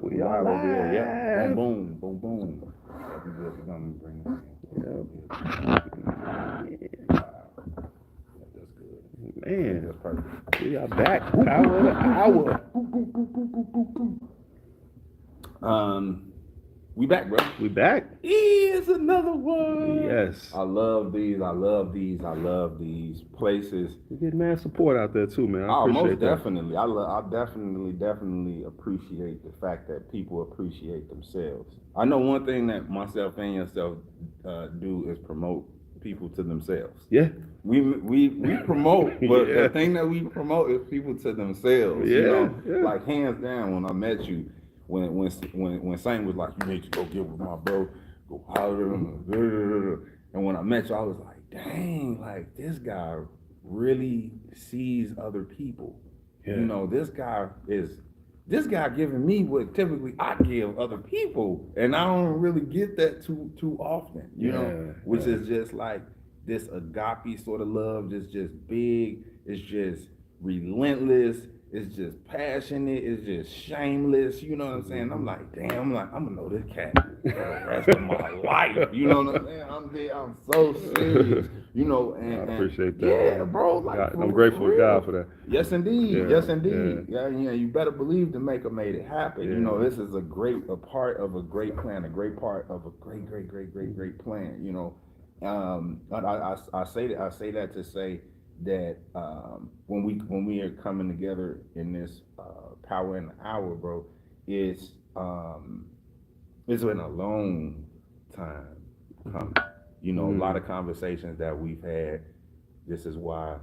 We live are over here. Yeah. live. Boom, boom, boom, boom. That'd be good. We're gonna bring this in. Yeah. That's good. Man, That's perfect. we are back. Power of the hour. We back, bro. We back. It's another one. Yes. I love these. I love these places. We get mad support out there too, man. I Oh, appreciate most that. definitely. I definitely appreciate the fact that people appreciate themselves. I know one thing that myself and yourself do is promote people to themselves. Yeah. We promote, but Yeah. the thing that we promote is people to themselves. Yeah, You know, yeah. like hands down. When I met you, when Saint was like, you need to go get with my bro, go holler, and when I met you, I was like, dang, like this guy really sees other people. Yeah. You know, this guy giving me what typically I give other people, and I don't really get that too often. You know, which is just like this agape sort of love, just big. It's just relentless. It's just passionate. It's just shameless. You know what I'm saying? I'm like, damn. I'm gonna know this cat for the rest of my life. You know what I'm saying? I'm so serious. You know, and I appreciate that. Yeah, bro. Like, God, I'm grateful to God for that. Yes, indeed. Yeah, Yes, indeed. yeah. Yeah. You better believe the Maker made it happen. Yeah. You know, this is a part of a great plan, a great part of a great plan. You know, I say that to say that when we are coming together in this power in the hour, bro, it's been a long time coming. You know, a lot of conversations that we've had. This is why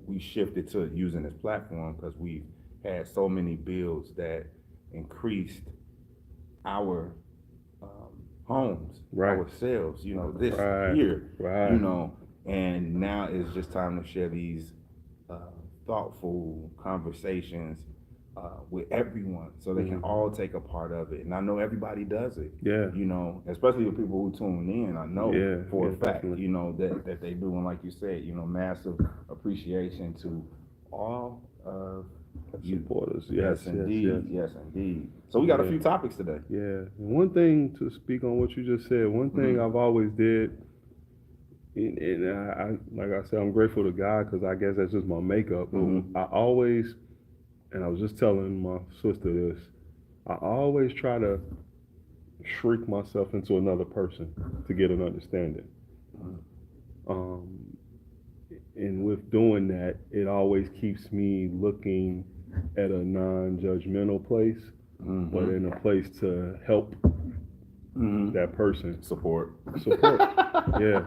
we shifted to using this platform, because we've had so many bills that increased our homes, Right. ourselves. You know, this Right. year. Right. You know, and now it's just time to share these thoughtful conversations with everyone, so they can all take a part of it. And I know everybody does it. Yeah. You know, especially the people who tune in. I know for a fact, definitely. you know, that they do. And like you said, you know, massive appreciation to all of you supporters. Yes, indeed. Yes, indeed. So we got a few topics today. Yeah. One thing, to speak on what you just said, one thing I've always did, and I like I said, I'm grateful to God, because I guess that's just my makeup. I always, and I was just telling my sister this, I always try to shrink myself into another person to get an understanding. And with doing that, it always keeps me looking at a non-judgmental place, but in a place to help that person. Support. Yeah.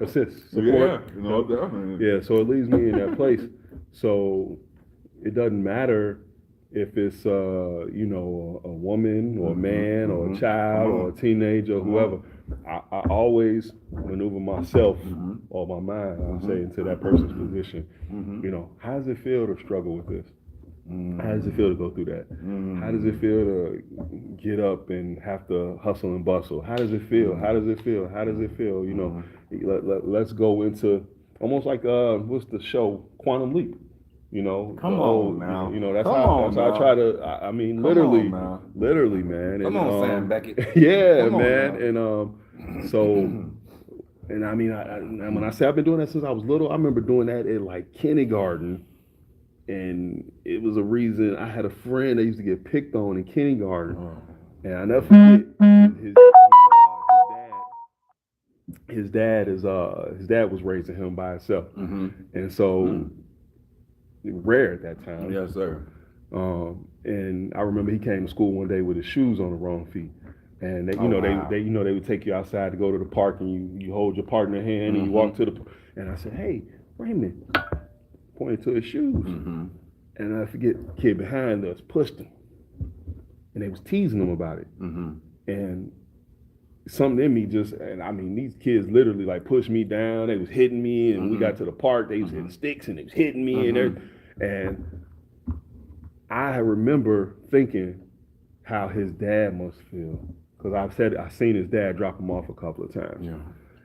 Assist. Support. Yeah, you know, definitely. Yeah, so it leaves me in that place. So it doesn't matter if it's you know, a woman or a man or a child or a teenager or whoever. I always maneuver myself or my mind, I say, into that person's position. You know, how does it feel to struggle with this? How does it feel to go through that? How does it feel to get up and have to hustle and bustle? How does it feel? How does it feel? How does it feel? You know, let's go into almost like what's the show, Quantum Leap. You know, Come on now. You know, that's Come how on I now. try to. I mean, Come literally, on, literally, man. Come and, on, Sam Beckett. Yeah, Come on man. now. And so, and I mean, and when I say I've been doing that since I was little, I remember doing that in like kindergarten, and it was a reason. I had a friend that used to get picked on in kindergarten, and I never forget his dad was raising him by himself, and so rare at that time. Yes, sir. And I remember he came to school one day with his shoes on the wrong feet, and they, they would take you outside to go to the park, and you hold your partner hand and you walk to the, and I said, hey, Raymond, pointed to his shoes, and I forget, the kid behind us pushed him, and they was teasing him about it, and something in me just, and I mean, these kids literally like pushed me down. They was hitting me, and we got to the park. They was hitting sticks, and they was hitting me, and I remember thinking how his dad must feel, because I seen his dad drop him off a couple of times. Yeah.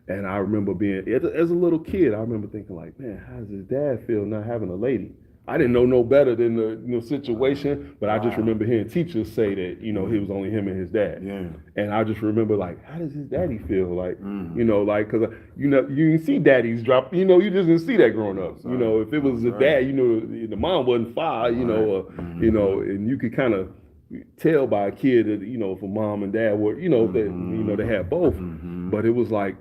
And I remember being, as a little kid, I remember thinking like, man, how does his dad feel not having a lady? I didn't know no better than the situation, but I just remember hearing teachers say that, he was only him and his dad. Yeah. And I just remember, like, how does his daddy feel? Like, like, because, you didn't see daddies drop, you just didn't see that growing up. If it was a dad, the mom wasn't far, and you could kind of tell by a kid that, if a mom and dad were, that, they had both. But it was like,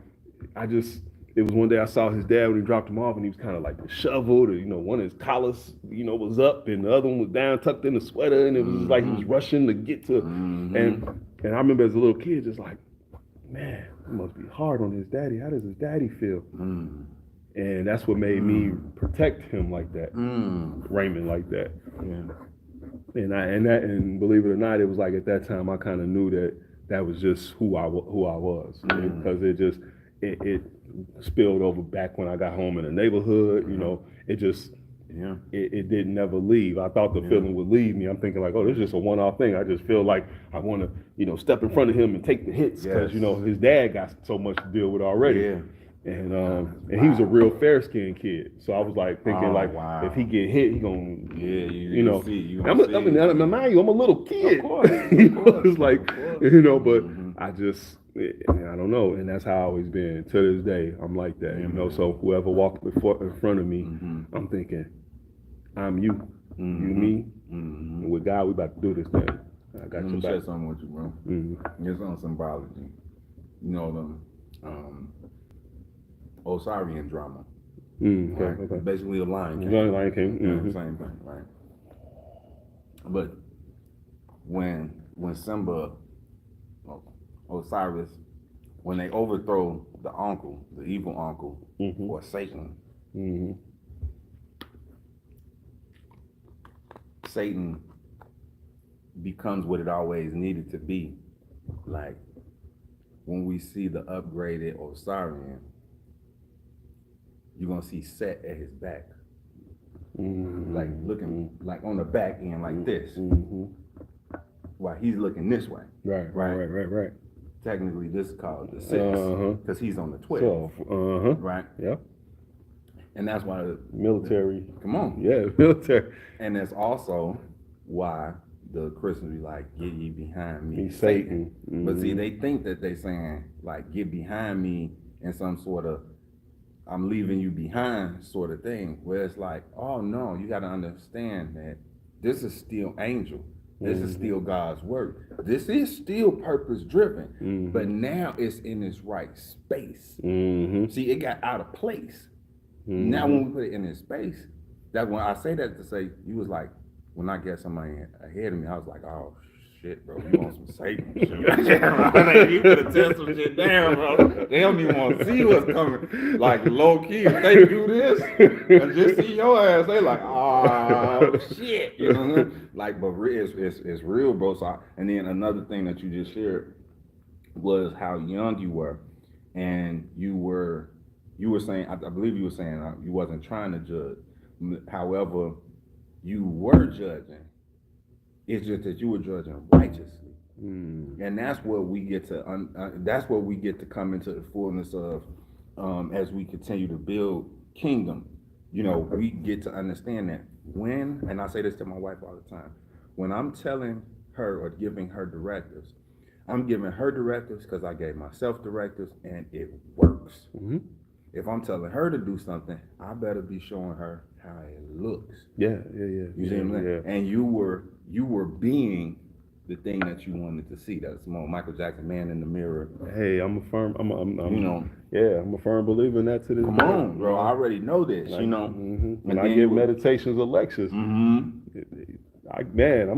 it was one day I saw his dad when he dropped him off, and he was kind of like disheveled. One of his collars, was up, and the other one was down, tucked in the sweater, and it was just like he was rushing to get to. And I remember as a little kid, just like, man, it must be hard on his daddy. How does his daddy feel? And that's what made me protect him like that, Raymond like that. And believe it or not, it was like at that time I kind of knew that was just who I was, because it spilled over back when I got home in the neighborhood. It just it didn't never leave. I thought the feeling would leave me. I'm thinking like, oh, this is just a one-off thing. I just feel like I want to step in front of him and take the hits, because his dad got so much to deal with already. And he was a real fair-skinned kid, so I was like thinking if he get hit, he gonna mind you, I'm a little kid. Of course. It's like but I just I don't know, and that's how I always been to this day. I'm like that, So whoever walked in front of me, I'm thinking, I'm you, you me, and with God we about to do this thing. I got Let you me back. share something with you, bro. It's on symbology. Osirian drama. Okay. Basically a Lion King. Lion King. Same thing, right? But when Simba, Osiris, when they overthrow the evil uncle, or Satan, Satan becomes what it always needed to be. Like when we see the upgraded Osirian, you're gonna see Set at his back, like looking like on the back end like this, while he's looking this way. Right. Technically, this is called the 6, because he's on the 12. Right. Yeah. And that's why the military. Come on. Yeah, military. And that's also why the Christians be like, "Get ye behind me, Satan." But see, they think that they saying like, "Get behind me," in some sort of I'm leaving you behind sort of thing, where it's like, oh no, you got to understand that this is still angel. This is still God's work. This is still purpose driven, but now it's in its right space. See, it got out of place. Now when we put it in its space, that's when I say that to say, you was like, when I get somebody ahead of me, I was like, oh shit, bro, you want some Satan shit. You could tear some shit down, bro. They don't even want to see what's coming. Like low key, if they do this and just see your ass, they like, oh shit. You know what I mean? Like, but it's real, bro. So and then another thing that you just shared was how young you were, and you were saying, I believe you were saying you wasn't trying to judge. However, you were judging. It's just that you were judging righteously, and that's what we get to come into the fullness of as we continue to build kingdom. We get to understand that and I say this to my wife all the time, when I'm telling her or giving her directives, I'm giving her directives because I gave myself directives, and it works. If I'm telling her to do something, I better be showing her how it looks. Yeah. You see what I'm saying? And you were being the thing that you wanted to see. That's Michael Jackson, Man in the Mirror. Hey, I'm a firm believer in that to this day. Come on, bro. I already know this. When I give meditations or lectures, I'm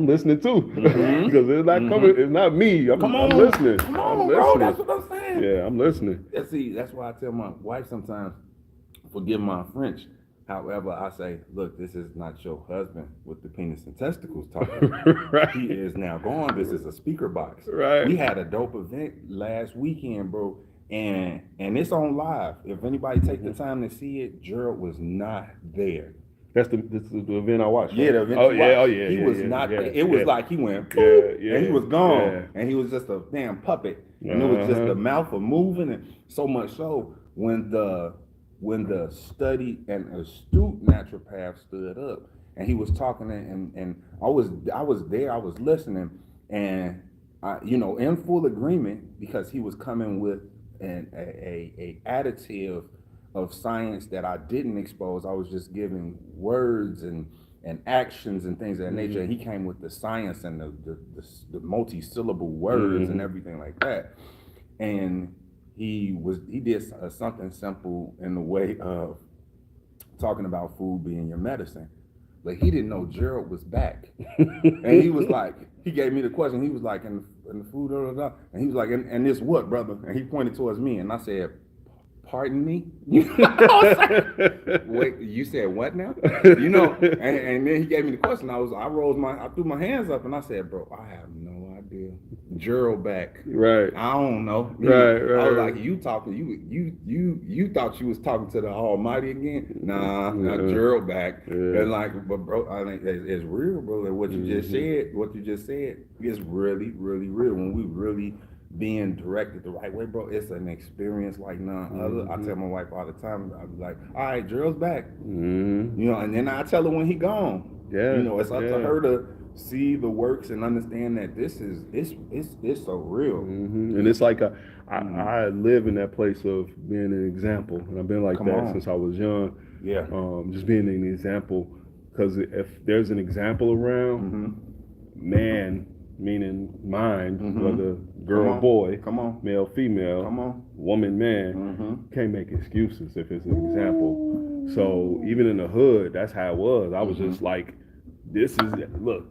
listening too, because it's not coming. It's not me. I'm listening. Come on, bro. That's what I'm saying. Yeah, I'm listening. See, that's why I tell my wife sometimes, forgive my French. However, I say, look, this is not your husband with the penis and testicles talking. Right. He is now gone. This is a speaker box. Right. We had a dope event last weekend, bro, and it's on live. If anybody take the time to see it, Gerald was not there. This is the event I watched. Right? Yeah, the event. He was not there. It was like he went, and he was gone, and he was just a damn puppet, and it was just the mouth of moving, and so much so when the studied and astute naturopath stood up and he was talking, and I was there, I was listening, and in full agreement, because he was coming with a additive of science that I didn't expose. I was just giving words and actions and things of that nature. And he came with the science and the multi-syllable words and everything like that. And he did something simple in the way of talking about food being your medicine. But he didn't know Gerald was back. And he was like, he gave me the question. He was like, in the food, blah, blah, blah. And he was like, and this what, brother? And he pointed towards me, and I said, pardon me? Wait, you said what now? And then he gave me the question. I threw my hands up, and I said, bro, I have no idea. Gerald back. Right. I don't know. Right. I was like, you talking, you thought you was talking to the Almighty again? Nah, Gerald back. Yeah. And like, but bro, I think it's real, bro. And what you just said is really, really real. When we really being directed the right way, bro, it's an experience like none other. I tell my wife all the time, I be like, all right, Gerald's back. And then I tell her when he gone. Yeah. It's up to her to see the works and understand that this is it's so real. And it's like I live in that place of being an example, and I've been like since I was young. Yeah. Just being an example, because if there's an example around, man, meaning mind, whether girl or boy, male, female, woman, man, can't make excuses if it's an example. So even in the hood, that's how it was. I was just like, this is look.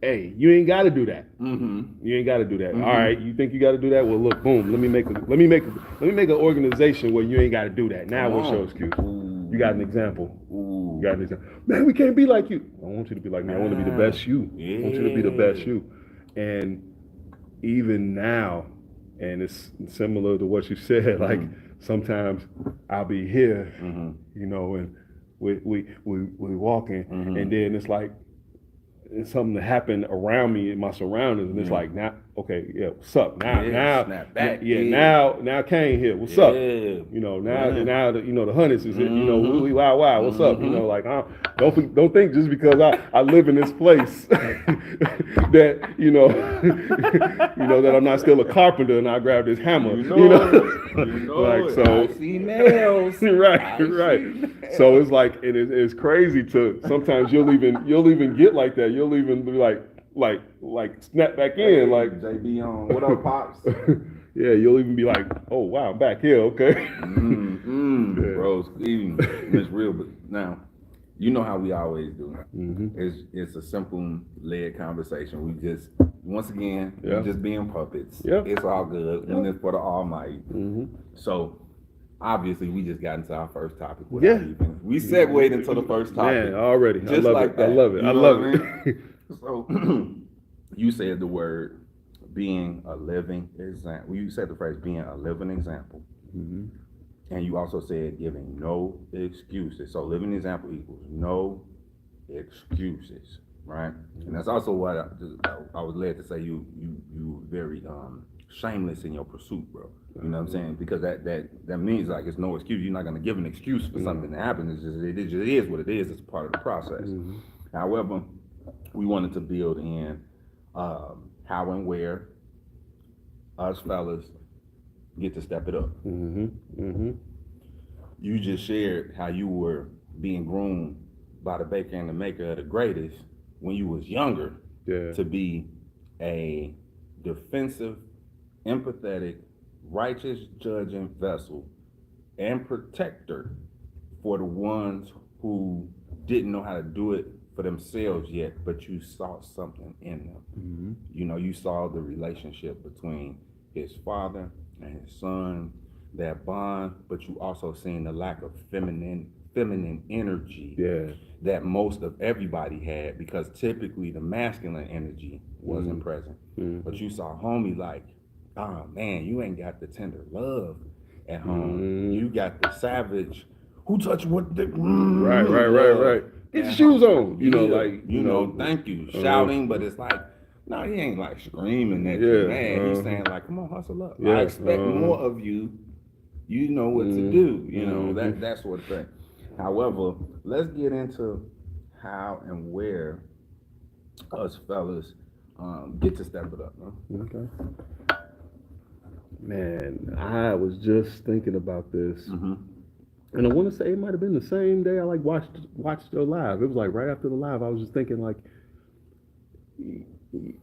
Hey, you ain't got to do that. You ain't got to do that. All right, you think you got to do that? Well, look, boom. Let me make an organization where you ain't got to do that. Now, what's your excuse? You got an example. You got an example. Man, we can't be like you. I want you to be like me. I want to be the best you. I want you to be the best you. And even now, and it's similar to what you said. Like sometimes I'll be here, and we walking, and then it's like. It's something that happened around me in my surroundings, and it's like now, okay, yeah, what's up? Now, snap back, now Kane here, what's up? Now the Hunnits is it, we wow, what's up? Like don't think just because I live in this place that that I'm not still a carpenter and I grab this hammer, like so. I see nails, right. So it's like it's crazy to sometimes you'll even get like that. You'll even be like snap back in, like JB on. What up, pops? Yeah, you'll even be like, oh wow, I'm back here, okay. Bro, it's real, but now you know how we always do. It's a simple led conversation. We just once again we're just being puppets. It's all good when it's for the Almighty. So obviously, we just got into our first topic. We segued into the first topic. Man, already. Just I love like it. that. I love it. You I know love what I it. So, you said the word being a living example. You said the phrase being a living example. And you also said giving no excuses. So, living example equals no excuses, right? And that's also what I was led to say. You very shameless in your pursuit, bro. You know what I'm saying? Because that means like it's no excuse. You're not going to give an excuse for something that happened. It just is what it is. It's part of the process. However, we wanted to build in how and where us fellas get to step it up. You just shared how you were being groomed by the baker and the maker of the greatest when you was younger to be a defensive, empathetic, righteous judging vessel and protector for the ones who didn't know how to do it for themselves yet, but you saw something in them. You saw the relationship between his father and his son, that bond, but you also seen the lack of feminine energy that most of everybody had, because typically the masculine energy wasn't present. But you saw homie like, oh man, you ain't got the tender love at home. You got the savage, who touched what the right. Get your shoes on. Thank you. Shouting, but it's like, no, he ain't like screaming at you, man. He's saying like, come on, hustle up. I expect more of you. You know what to do, that sort of thing. However, let's get into how and where us fellas get to step it up. Huh? Okay. Man, I was just thinking about this, and I want to say it might have been the same day I like watched the live. It was like right after the live. I was just thinking like,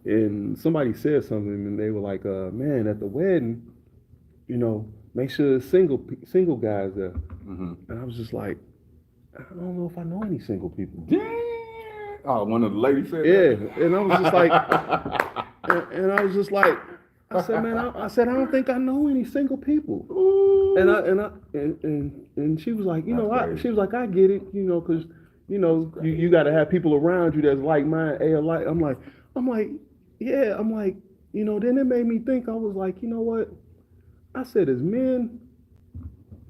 and somebody said something, and they were like, "Man, at the wedding, make sure it's single guys there." And I was just like, I don't know if I know any single people. Oh, one of the ladies said that? And I was just like, and I was just like, I said, man, I don't think I know any single people. Ooh. And she was like, she was like, I get it, because you got to have people around you that's like mine, alike. I'm like, yeah, then it made me think. I was like, you know what? I said, as men,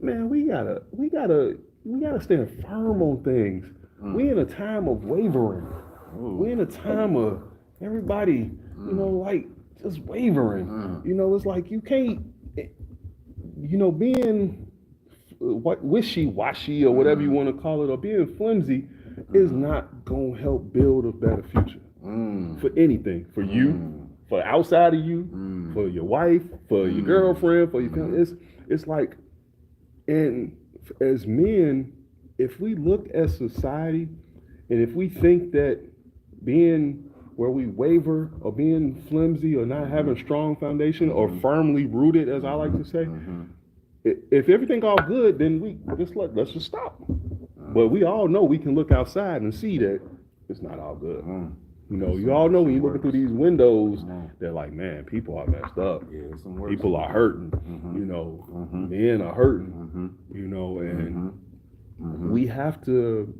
man, we gotta stand firm on things. We in a time of wavering. We in a time of everybody, like just wavering. It's like you can't, being wishy-washy or whatever you want to call it, or being flimsy is not gonna help build a better future for anything, for you, for outside of you, for your wife, for your girlfriend, for your family. It's like, and as men, if we look at society and if we think that being where we waver or being flimsy or not having a strong foundation or firmly rooted, as I like to say, if everything all good, then let's just stop. But we all know we can look outside and see that it's not all good. You all know when you're looking through these windows, they're like, man, people are messed up. Yeah, people are hurting. Men are hurting. And we have to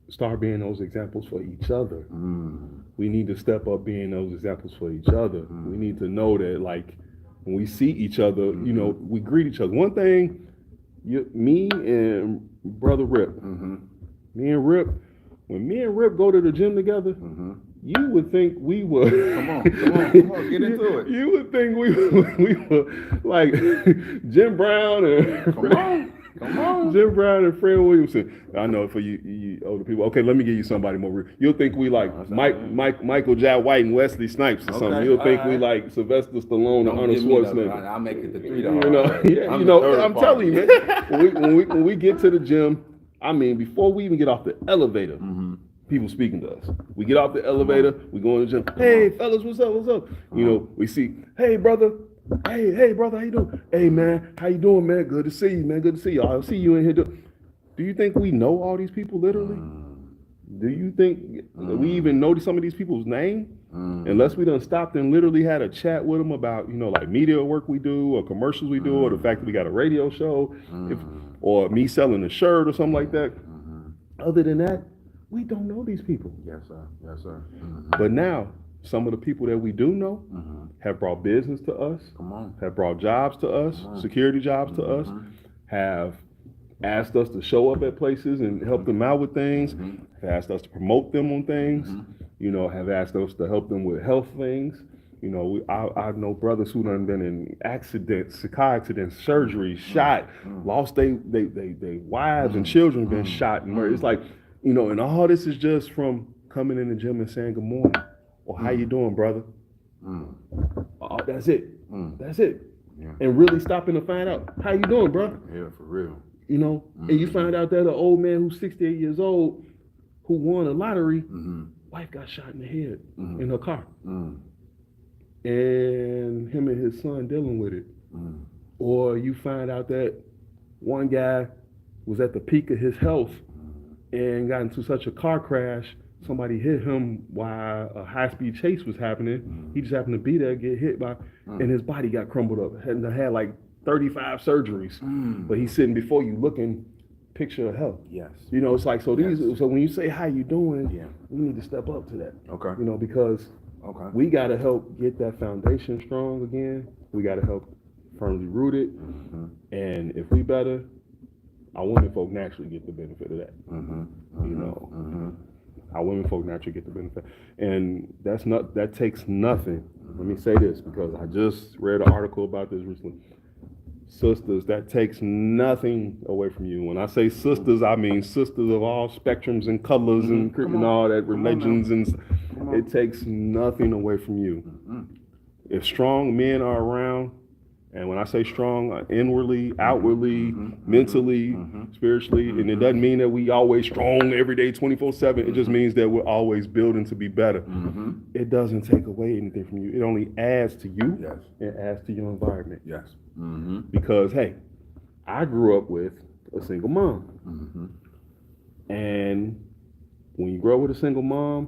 start being those examples for each other. We need to step up being those examples for each other. We need to know that, like, when we see each other, we greet each other. One thing, me and brother Rip, me and Rip, when me and Rip go to the gym together, you would think we were. Come on, get into it. You would think we were like Jim Brown and Come on. Jim Brown and Fred Williamson. I know for you older people. Okay, let me give you somebody more real. You'll think we like Michael J. White and Wesley Snipes or something. You'll think we like Sylvester Stallone and Arnold Schwarzenegger. I'll make it the $3. I'm telling you, man. When we get to the gym, I mean, before we even get off the elevator, people speaking to us. We get off the elevator, we go in the gym. Hey, fellas, what's up? We see, hey, brother. Hey, brother, how you doing? Hey, man, how you doing, man? Good to see you, man. Good to see you. I'll see you in here. Do you think we know all these people literally? Do you think we even know some of these people's name? Unless we done stopped and literally had a chat with them about, like media work we do or commercials we do or the fact that we got a radio show or me selling a shirt or something like that. Other than that, we don't know these people. Yes, sir. But now, some of the people that we do know have brought business to us, have brought jobs to us, security jobs to us, have asked us to show up at places and help them out with things, have asked us to promote them on things, have asked us to help them with health things. I know brothers who done been in accidents, car accidents, surgeries, shot, lost they wives and children been shot and murdered. It's like, and all this is just from coming in the gym and saying good morning. Or how you doing, brother? That's it. That's it. Yeah. And really stopping to find out, how you doing, brother? Yeah, for real. And you find out that an old man who's 68 years old, who won a lottery, wife got shot in the head in her car. And him and his son dealing with it. Or you find out that one guy was at the peak of his health and got into such a car crash, somebody hit him while a high-speed chase was happening. He just happened to be there, get hit by, and his body got crumbled up. Had like 35 surgeries, but he's sitting before you looking picture of health. Yes. It's like, so so when you say how you doing, we need to step up to that. Okay. Because we got to help get that foundation strong again. We got to help firmly rooted, and if we better, our women folk naturally get the benefit of that. Our women folk naturally get the benefit. And that takes nothing. Let me say this, because I just read an article about this recently. sisters, that takes nothing away from you. When I say sisters, I mean sisters of all spectrums and colors and all that, religions, and it takes nothing away from you. If strong men are around, and when I say strong, inwardly, outwardly, mentally, spiritually, and it doesn't mean that we always strong every day, 24/7. It just means that we're always building to be better. It doesn't take away anything from you. It only adds to you. Yes. It adds to your environment. Yes. Because, hey, I grew up with a single mom. And when you grow up with a single mom,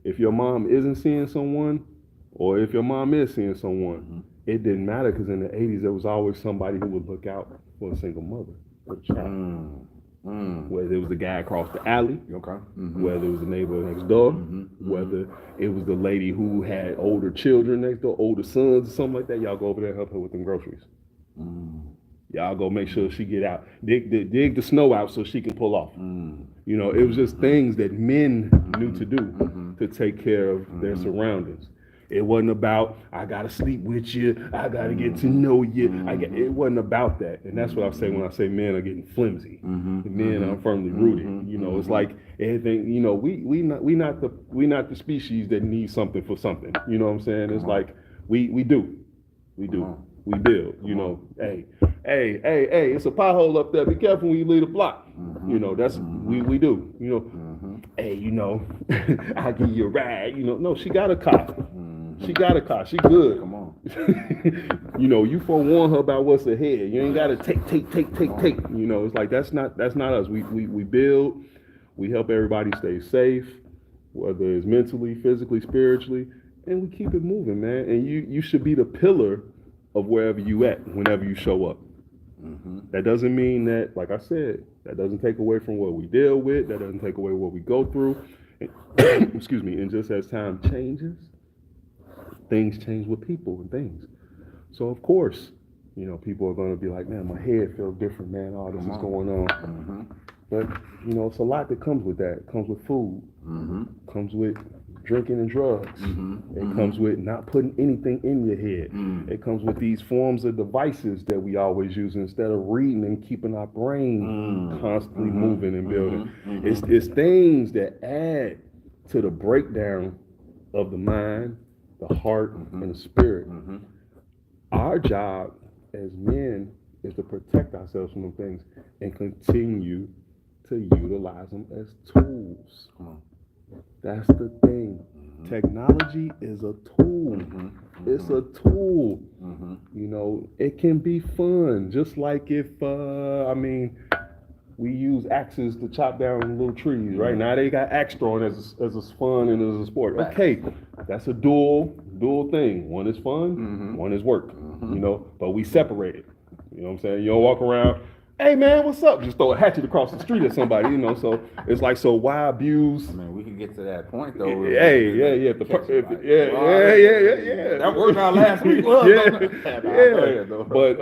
if your mom isn't seeing someone, or if your mom is seeing someone, it didn't matter, because in the 80s, there was always somebody who would look out for a single mother or a child. Whether it was the guy across the alley, whether it was the neighbor next door, whether it was the lady who had older children next door, older sons or something like that, y'all go over there and help her with them groceries. Y'all go make sure she get out, dig the snow out so she can pull off. You know, it was just things that men knew to do to take care of their surroundings. It wasn't about, I gotta sleep with you, I gotta get to know you. It wasn't about that. And that's what I say when I say men are getting flimsy. The men are firmly rooted. You know, it's like anything, you know, we not the species that need something for something. You know what I'm saying? It's like we do. We build, you know, hey, it's a pothole up there. Be careful when you leave the block. You know, that's we do. You know, hey, you know, I'll give you a ride. You know, no, she got a car. She got a car. She good. Come on. You know, you forewarn her about what's ahead. You ain't gotta take. You know, it's like that's not us. We build. We help everybody stay safe, whether it's mentally, physically, spiritually, and we keep it moving, man. And you should be the pillar of wherever you at whenever you show up. That doesn't mean that, like I said, that doesn't take away from what we deal with. That doesn't take away what we go through. And, excuse me. And just as time changes, things change with people and things. So of course, you know, people are going to be like, man, my head feels different, man. All this is going on. But you know, it's a lot that comes with that. It comes with food. Comes with drinking and drugs. It comes with not putting anything in your head. It comes with these forms of devices that we always use instead of reading and keeping our brain constantly moving and building. It's things that add to the breakdown of the mind, the heart, and the spirit. Our job as men is to protect ourselves from them things and continue to utilize them as tools. That's the thing. Technology is a tool. It's a tool. You know, it can be fun. Just like if, we use axes to chop down little trees, right? Now they got axe throwing as a fun and as a sport. Okay, that's a dual thing. One is fun, one is work, you know, but we separate it. You know what I'm saying? You don't walk around, hey man, what's up? Just throw a hatchet across the street at somebody, you know, so it's like, so why abuse? I mean, we can get to that point though. Yeah. That worked out last week. But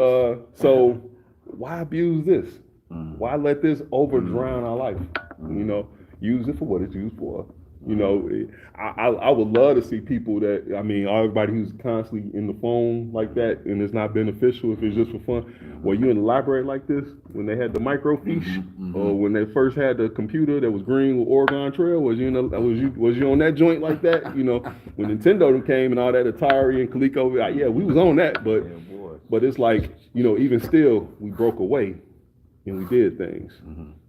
so why abuse this? Why let this over drown our life? You know, use it for what it's used for. You know, I would love to see people that, everybody who's constantly in the phone like that, and it's not beneficial if it's just for fun. Well, you in the library like this, when they had the microfiche, or when they first had the computer that was green with Oregon Trail, was you on that joint like that? You know, when Nintendo came and all that, Atari and Coleco, we was on that, but it's like, you know, even still, we broke away and we did things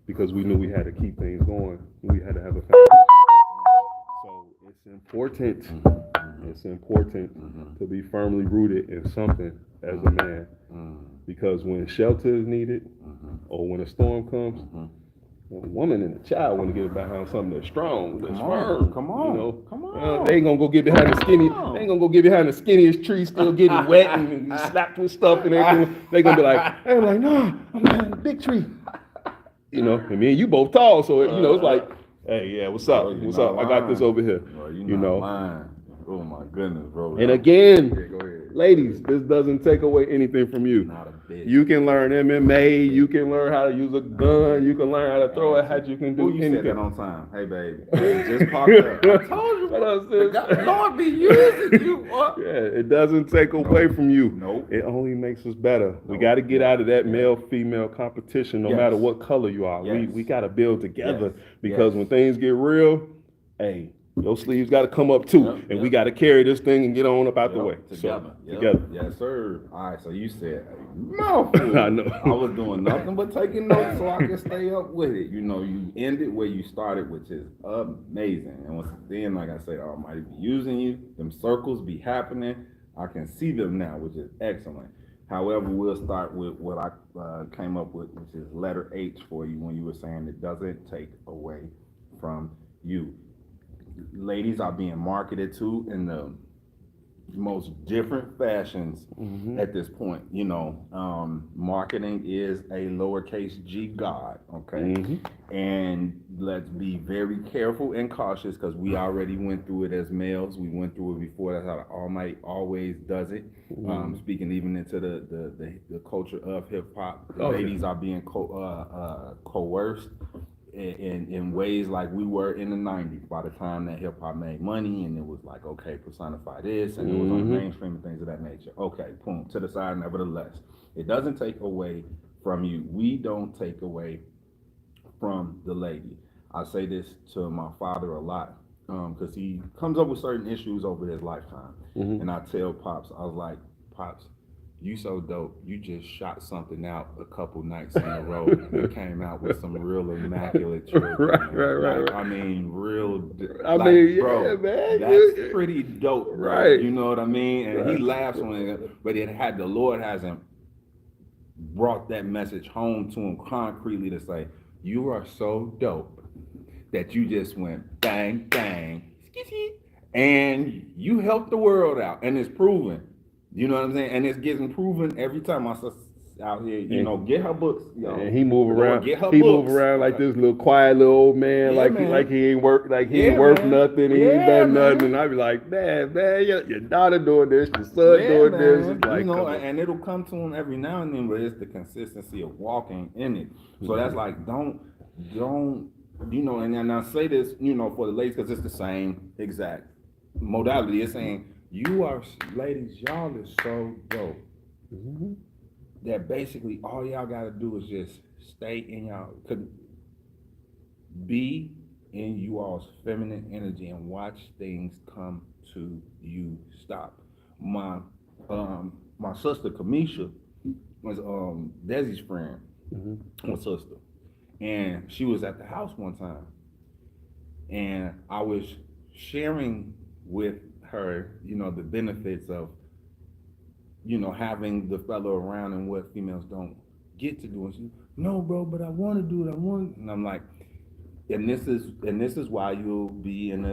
because we knew we had to keep things going. We had to have a family. So it's important. It's important to be firmly rooted in something as a man, because when shelter is needed, or when a storm comes, when a woman and a child want to get behind something that's strong, that's firm. Come on. They ain't gonna go get behind the skinny. They ain't gonna go get behind the skinniest tree, still getting wet and slapped with stuff and everything. They gonna be like, no, I'm behind the big tree. You know, and me and you both tall, so you know it's like, hey, what's up? What's up? I got this over here. You know. Oh my goodness, bro. And again, ladies, this doesn't take away anything from you. Not a bit. You can learn MMA, you can learn how to use a gun, you can learn how to throw a hat, you can do you anything. said that on time. Hey, baby, it just popped up. I told you, the Lord be using you. Yeah, it doesn't take away from you. Nope. It only makes us better. We got to get out of that male-female competition, no matter what color you are. We got to build together because when things get real, hey, your sleeves got to come up too, and we got to carry this thing and get on up out the way. Together. Together. Yes, sir. All right, so you said a mouthful. I know. I was doing nothing but taking notes so I could stay up with it. You know, you ended where you started, which is amazing. And once then, like I said, Almighty be using you. Them circles be happening. I can see them now, which is excellent. However, we'll start with what I came up with, which is letter H for you when you were saying it doesn't take away from you. Ladies are being marketed to in the most different fashions at this point. You know, marketing is a lowercase g god, okay? And let's be very careful and cautious because we already went through it as males. We went through it before. That's how the Almighty always does it. Speaking even into the culture of hip hop, ladies are being coerced in ways like we were in the 90s by the time that hip hop made money and it was like, okay, personify this and it was on mainstream and things of that nature. Okay, boom, to the side. Nevertheless, it doesn't take away from you. We don't take away from the lady. I say this to my father a lot because he comes up with certain issues over his lifetime. And I tell Pops, I was like, Pops, you so dope. You just shot something out a couple nights in a row and came out with some real immaculate children. Right. I mean, real. Bro, man, that's pretty dope, right? You know what I mean? And he laughs when it, but the Lord hasn't brought that message home to him concretely to say, you are so dope that you just went bang, bang, and you helped the world out, and it's proven. You know what I'm saying? And it's getting proven every time. My sister's out here, you know, get her books. And he move around. Move around like this little quiet little old man, he ain't worth nothing. He ain't done nothing. And I be like, man, your daughter doing this, your son doing this. It's like, you know, and it'll come to him every now and then, but it's the consistency of walking in it. So that's like, don't, you know, and I say this, you know, for the ladies because it's the same exact modality. It's saying, you are, ladies, y'all is so dope that basically all y'all gotta do is just stay in y'all, be in you all's feminine energy and watch things come to you. Stop. My sister Kamisha was Desi's friend, my sister, and she was at the house one time, and I was sharing with her, you know, the benefits of, you know, having the fellow around and what females don't get to do. And she, no, bro, but I want to do it. And I'm like, and this is why you'll be in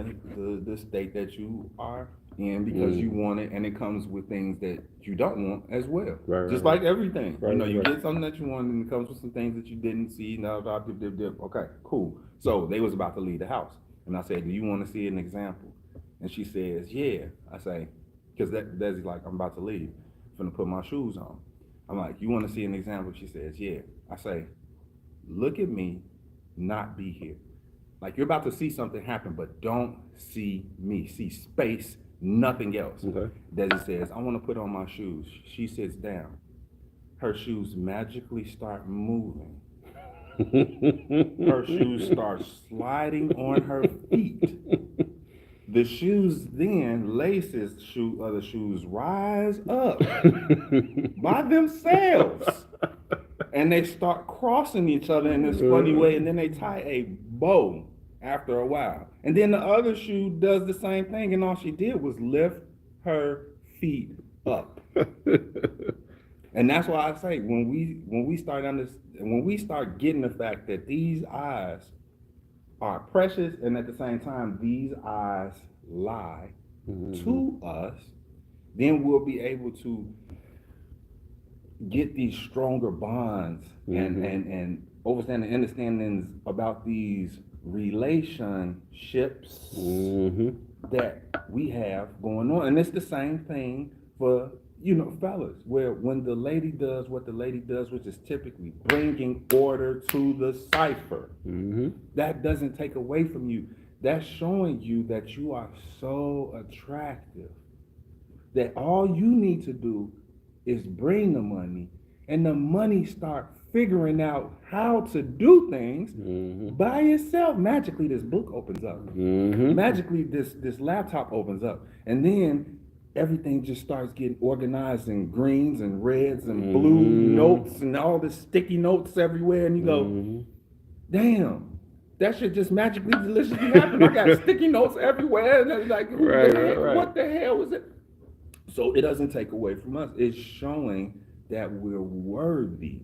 the state that you are in because you want it, and it comes with things that you don't want as well. Just like everything, you know, you get something that you want, and it comes with some things that you didn't see. Okay, cool. So they was about to leave the house, and I said, do you want to see an example? And she says, yeah. I say, because Desi's like, I'm about to leave. I'm gonna put my shoes on. I'm like, you want to see an example? She says, yeah. I say, look at me, not be here. Like, you're about to see something happen, but don't see me. See space, nothing else. Okay. Desi says, I want to put on my shoes. She sits down. Her shoes magically start moving. Her shoes start sliding on her feet. The shoes then, laces, other shoes rise up by themselves. And they start crossing each other in this funny way, and then they tie a bow after a while. And then the other shoe does the same thing, and all she did was lift her feet up. And that's why I say when we start getting the fact that these eyes are precious, and at the same time these eyes lie to us, then we'll be able to get these stronger bonds and understandings about these relationships that we have going on. And it's the same thing for fellas, where when the lady does what the lady does, which is typically bringing order to the cipher, that doesn't take away from you. That's showing you that you are so attractive that all you need to do is bring the money, and the money start figuring out how to do things by itself. Magically, this book opens up. Magically, this laptop opens up, and then everything just starts getting organized in greens and reds and blue notes and all the sticky notes everywhere, and you go, damn, that should just magically deliciously happen. I got sticky notes everywhere, and it's like, what the hell was it? So it doesn't take away from us. It's showing that we're worthy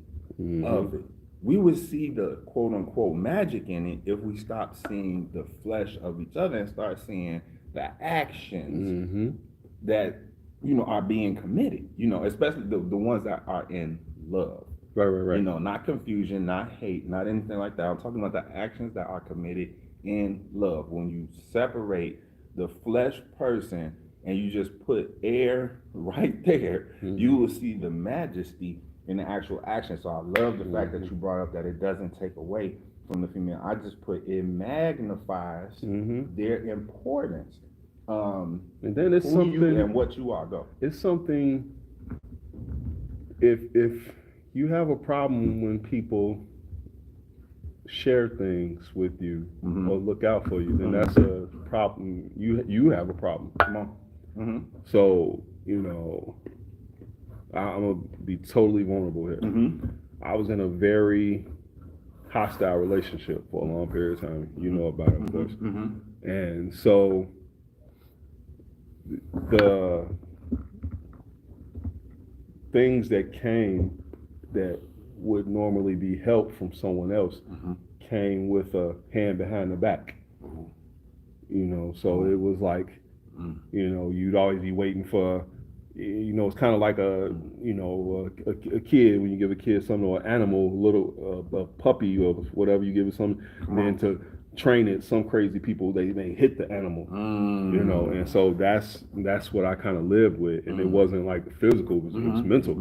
of it. We would see the quote unquote magic in it if we stop seeing the flesh of each other and start seeing the actions that are being committed. Especially the ones that are in love. Right. Not confusion, not hate, not anything like that. I'm talking about the actions that are committed in love. When you separate the flesh person and you just put air right there, you will see the majesty in the actual action. So I love the fact that you brought up that it doesn't take away from the female. I just put it magnifies their importance. And then it's something, you and what you are. Go. It's something. If you have a problem when people share things with you or look out for you, then that's a problem. You have a problem. Come on. So I'm gonna be totally vulnerable here. I was in a very hostile relationship for a long period of time. You know about it, of course. And so the things that came that would normally be help from someone else came with a hand behind the back. So it was like, you'd always be waiting for, it's kind of like a kid, when you give a kid something, or an animal, a puppy or whatever, you give it something, and then to train it, some crazy people, they hit the animal, and so that's what I kind of lived with, and it wasn't like physical, it was mental.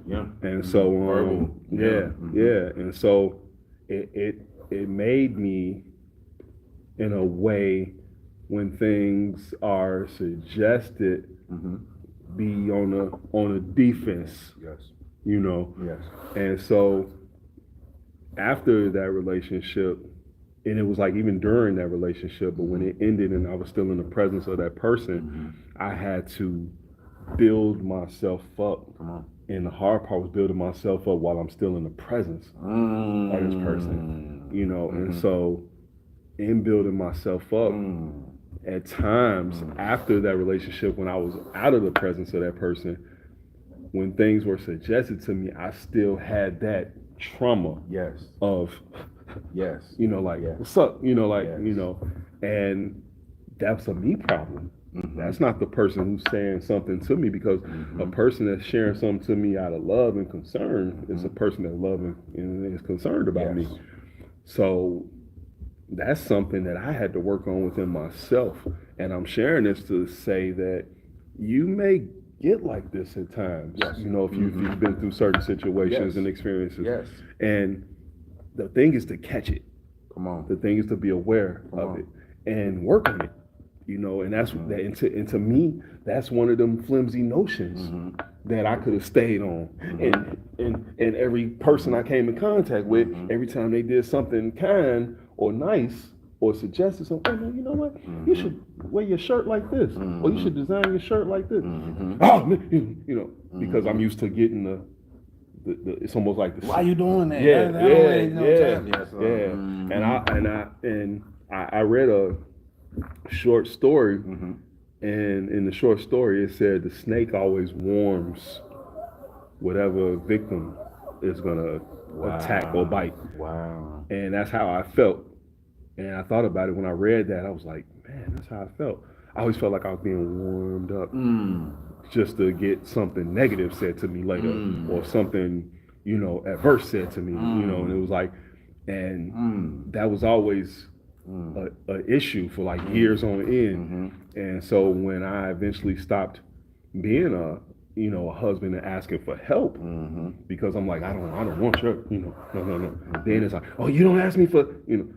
Yeah. And so, verbal. and so it made me, in a way, when things are suggested, be on a defense. Yes. Yes. And so after that relationship, and it was like even during that relationship, but when it ended and I was still in the presence of that person, I had to build myself up. Come on. And the hard part was building myself up while I'm still in the presence of this person, and so in building myself up, at times after that relationship, when I was out of the presence of that person, when things were suggested to me, I still had that trauma of, what's up, and that's a me problem. That's not the person who's saying something to me, because a person that's sharing something to me out of love and concern is a person that's loving and is concerned about me. So that's something that I had to work on within myself. And I'm sharing this to say that you may get like this at times, if you've been through certain situations and experiences. And the thing is to catch it. Come on. The thing is to be aware of it and work on it. And that's that. And to me, that's one of them flimsy notions that I could have stayed on. And every person I came in contact with, every time they did something kind or nice or suggested something, you know what? You should wear your shirt like this, or you should design your shirt like this. Because I'm used to getting the it's almost like the. Why you doing that? And I read a short story, and in the short story it said the snake always warms whatever victim is gonna attack or bite. Wow. And that's how I felt. And I thought about it when I read that. I was like, man, that's how I felt. I always felt like I was being warmed up just to get something negative said to me later, or something, adverse said to me, and it was like, and that was always a issue for like years on end. And so when I eventually stopped being you know, a husband and asking for help because I'm like, I don't want your, you know, no. Then it's like, oh, you don't ask me for, you know,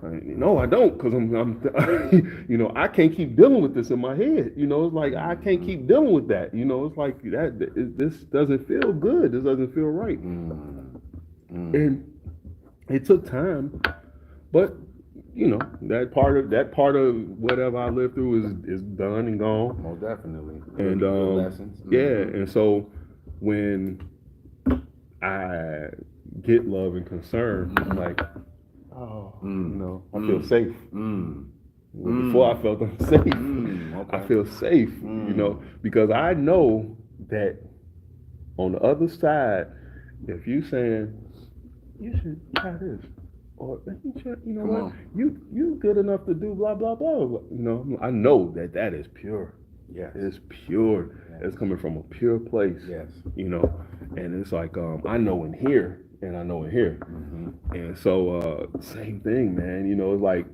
no, I don't, because I'm you know, I can't keep dealing with this in my head. You know, it's like I can't keep dealing with that. You know, it's like this doesn't feel good. This doesn't feel right. And it took time, but you know, that part of whatever I lived through is done and gone. Most definitely. And lessons. yeah, and so when I get love and concern, I'm like, oh, you know, I feel safe. Well, before I felt unsafe, I feel safe, you know, because I know that on the other side, if you saying you should try this, or you know what, you good enough to do blah blah blah, you know, I know that is pure. Yes. It's pure. Yes. It's coming from a pure place. Yes. You know, and it's like I know in here and I know in here, and so same thing, man. You know, it's like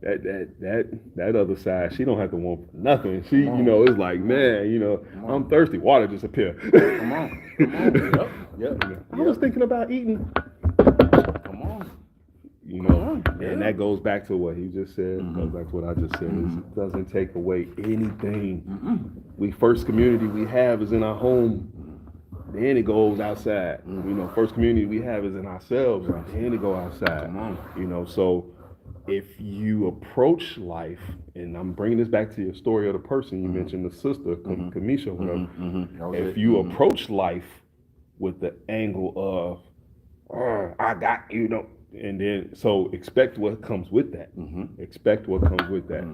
that other side. She don't have to want for nothing. She, you know, it's like, man, you know, I'm thirsty. Water just appear. Come on. Yep. I was thinking about eating. Come on. You know, and that goes back to what he just said. Goes back to what I just said. It doesn't take away anything. We first community we have is in our home. Then it goes outside. You know, first community we have is in ourselves. Then it go outside. You know, so if you approach life, and I'm bringing this back to your story of the person you mentioned, the sister, Kamisha, whatever. If you approach life with the angle of, I got, you know, and then so expect what comes with that. Expect what comes with that.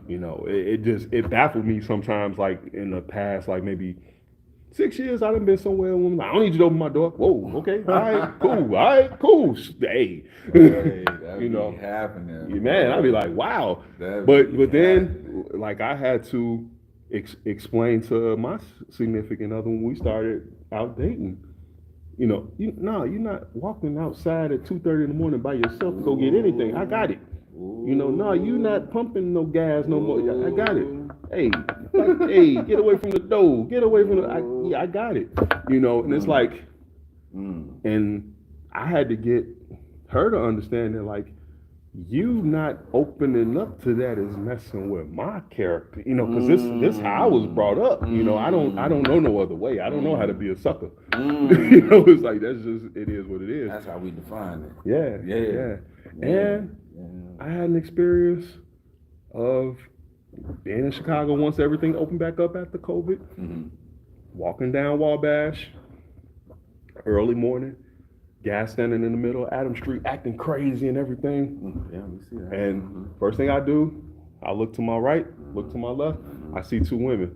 You know, it baffled me sometimes, like in the past, like maybe 6 years I done been somewhere with I don't need you to open my door. Whoa, okay, all right, cool. Hey, you know, happening. Man, I'd be like, wow. But then, like, I had to explain to my significant other when we started out dating. You know, you're not walking outside at 2:30 in the morning by yourself to go get anything. I got it. You know, you're not pumping no gas no more. I got it. Hey, get away from the door. Get away from the. I got it. You know, and it's like, and I had to get her to understand that, like, you not opening up to that is messing with my character. You know, because this how I was brought up. You know, I don't know no other way. I don't know how to be a sucker. You know, it's like it is what it is. That's how we define it. Yeah. And I had an experience of being in Chicago once everything opened back up after COVID. Walking down Wabash, early morning, gas standing in the middle of Adams Street, acting crazy and everything. Yeah, we see that. And first thing I do, I look to my right, look to my left, I see two women.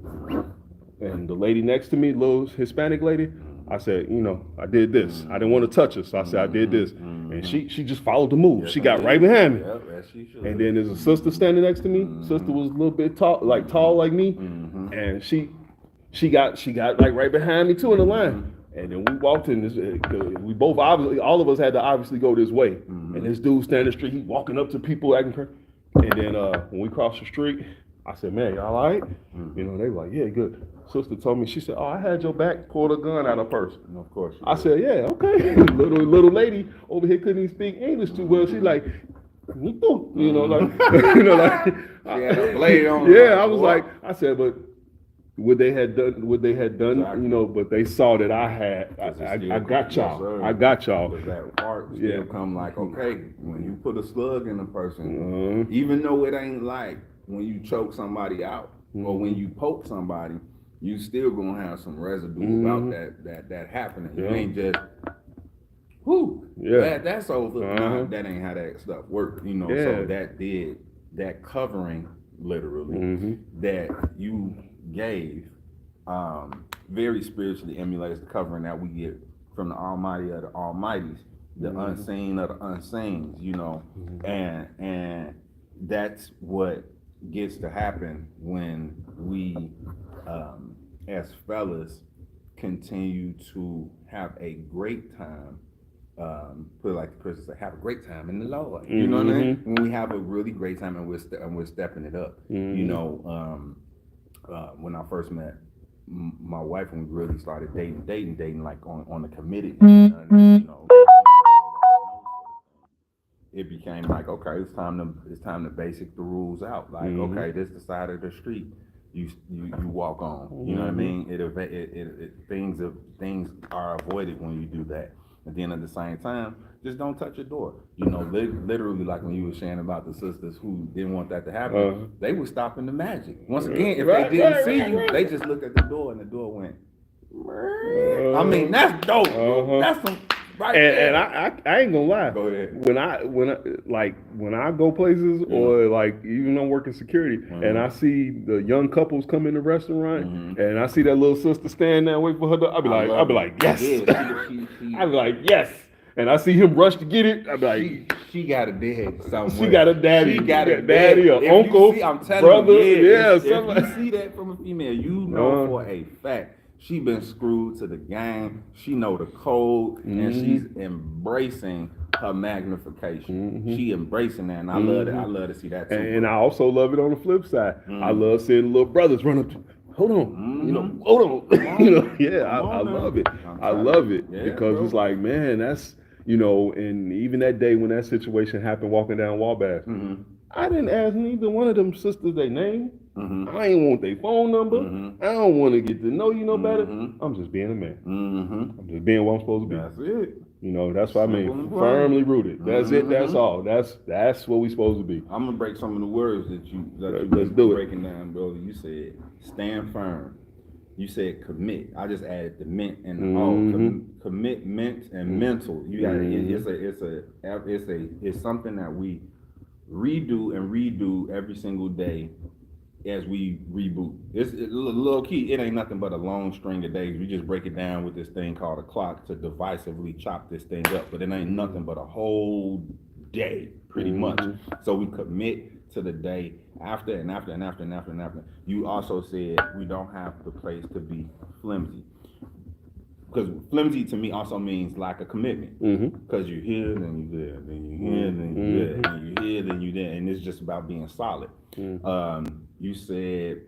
And the lady next to me, little Hispanic lady, I said, you know, I did this. I didn't want to touch her, so I said I did this. And she just followed the move. She got right behind me. And then there's a sister standing next to me. Sister was a little bit tall like me. And she got like right behind me too in the line. And then we walked in this, we both obviously, all of us had to obviously go this way. And this dude standing in the street, he walking up to people acting crazy. And then when we crossed the street, I said, man, y'all all right? You know, they were like, yeah, good. Sister told me, she said, oh, I had your back, pulled a gun out of her purse. And of course. I said, yeah, okay. little lady over here couldn't even speak English too well. She like, you know, like, you know, like. She had a blade on. Yeah, I was like, I said, but what they had done, exactly. You know, but they saw that I got y'all. I got y'all. But that part still come like, okay, when you put a slug in a person, even though it ain't like when you choke somebody out or when you poke somebody, you still gonna have some residue about that happening. You ain't just, that's over. Nah, that ain't how that stuff works, you know. So that covering literally that you gave very spiritually emulates the covering that we get from the Almighty of the Almighties, the unseen of the unseens, you know. And that's what gets to happen when we as fellas continue to have a great time, put it like the Christians say, have a great time in the Lord. You know what I mean? When we have a really great time and we're stepping it up. You know, when I first met my wife, when we really started dating like on the committed, you know, it became like, okay, it's time to basic the rules out. Like, okay, this the side of the street you walk on. You know what I mean? Things are avoided when you do that. And then at the same time, just don't touch your door. You know, literally, like when you were saying about the sisters who didn't want that to happen, they were stopping the magic. Once again, if they didn't see you, they just looked at the door and the door went. I mean, that's dope. That's some. Right and I ain't gonna lie. Go ahead. When I go places or like even I'm working security and I see the young couples come in the restaurant and I see that little sister stand there wait for her, I'll be like yes. I'll be like yes. And I see him rush to get it. I'll be like she got a dad somewhere. She got a daddy. She got a daddy or uncle, I'm telling brother. You, if you see that from a female, you know for a fact. She been screwed to the game. She know the code, and she's embracing her magnification. She embracing that, and I love it. I love to see that too. And I also love it on the flip side. I love seeing little brothers run up to, hold on, you know, hold on. You know, yeah, I love it. I love it because it's like, man, that's, you know, and even that day when that situation happened walking down Wabash, I didn't ask neither one of them sisters their name. I ain't want their phone number. I don't want to get to know you no better. I'm just being a man. I'm just being what I'm supposed to be. That's it. You know, that's what I mean. Firmly rooted. That's it. That's all. That's what we supposed to be. I'm gonna break some of the words that you Let's do it. breaking down, brother. You said stand firm. You said commit. I just added the ment and commitment and mental. You got it's something that we redo every single day as we reboot. It's low key, it ain't nothing but a long string of days. We just break it down with this thing called a clock to divisively chop this thing up, but it ain't nothing but a whole day, pretty much. So we commit to the day after and after and after and after and after. You also said we don't have the place to be flimsy. Because flimsy to me also means lack of commitment. Because you're here, then you're there, then you're here, then you're there, then you're here, then you're there, and it's just about being solid. You said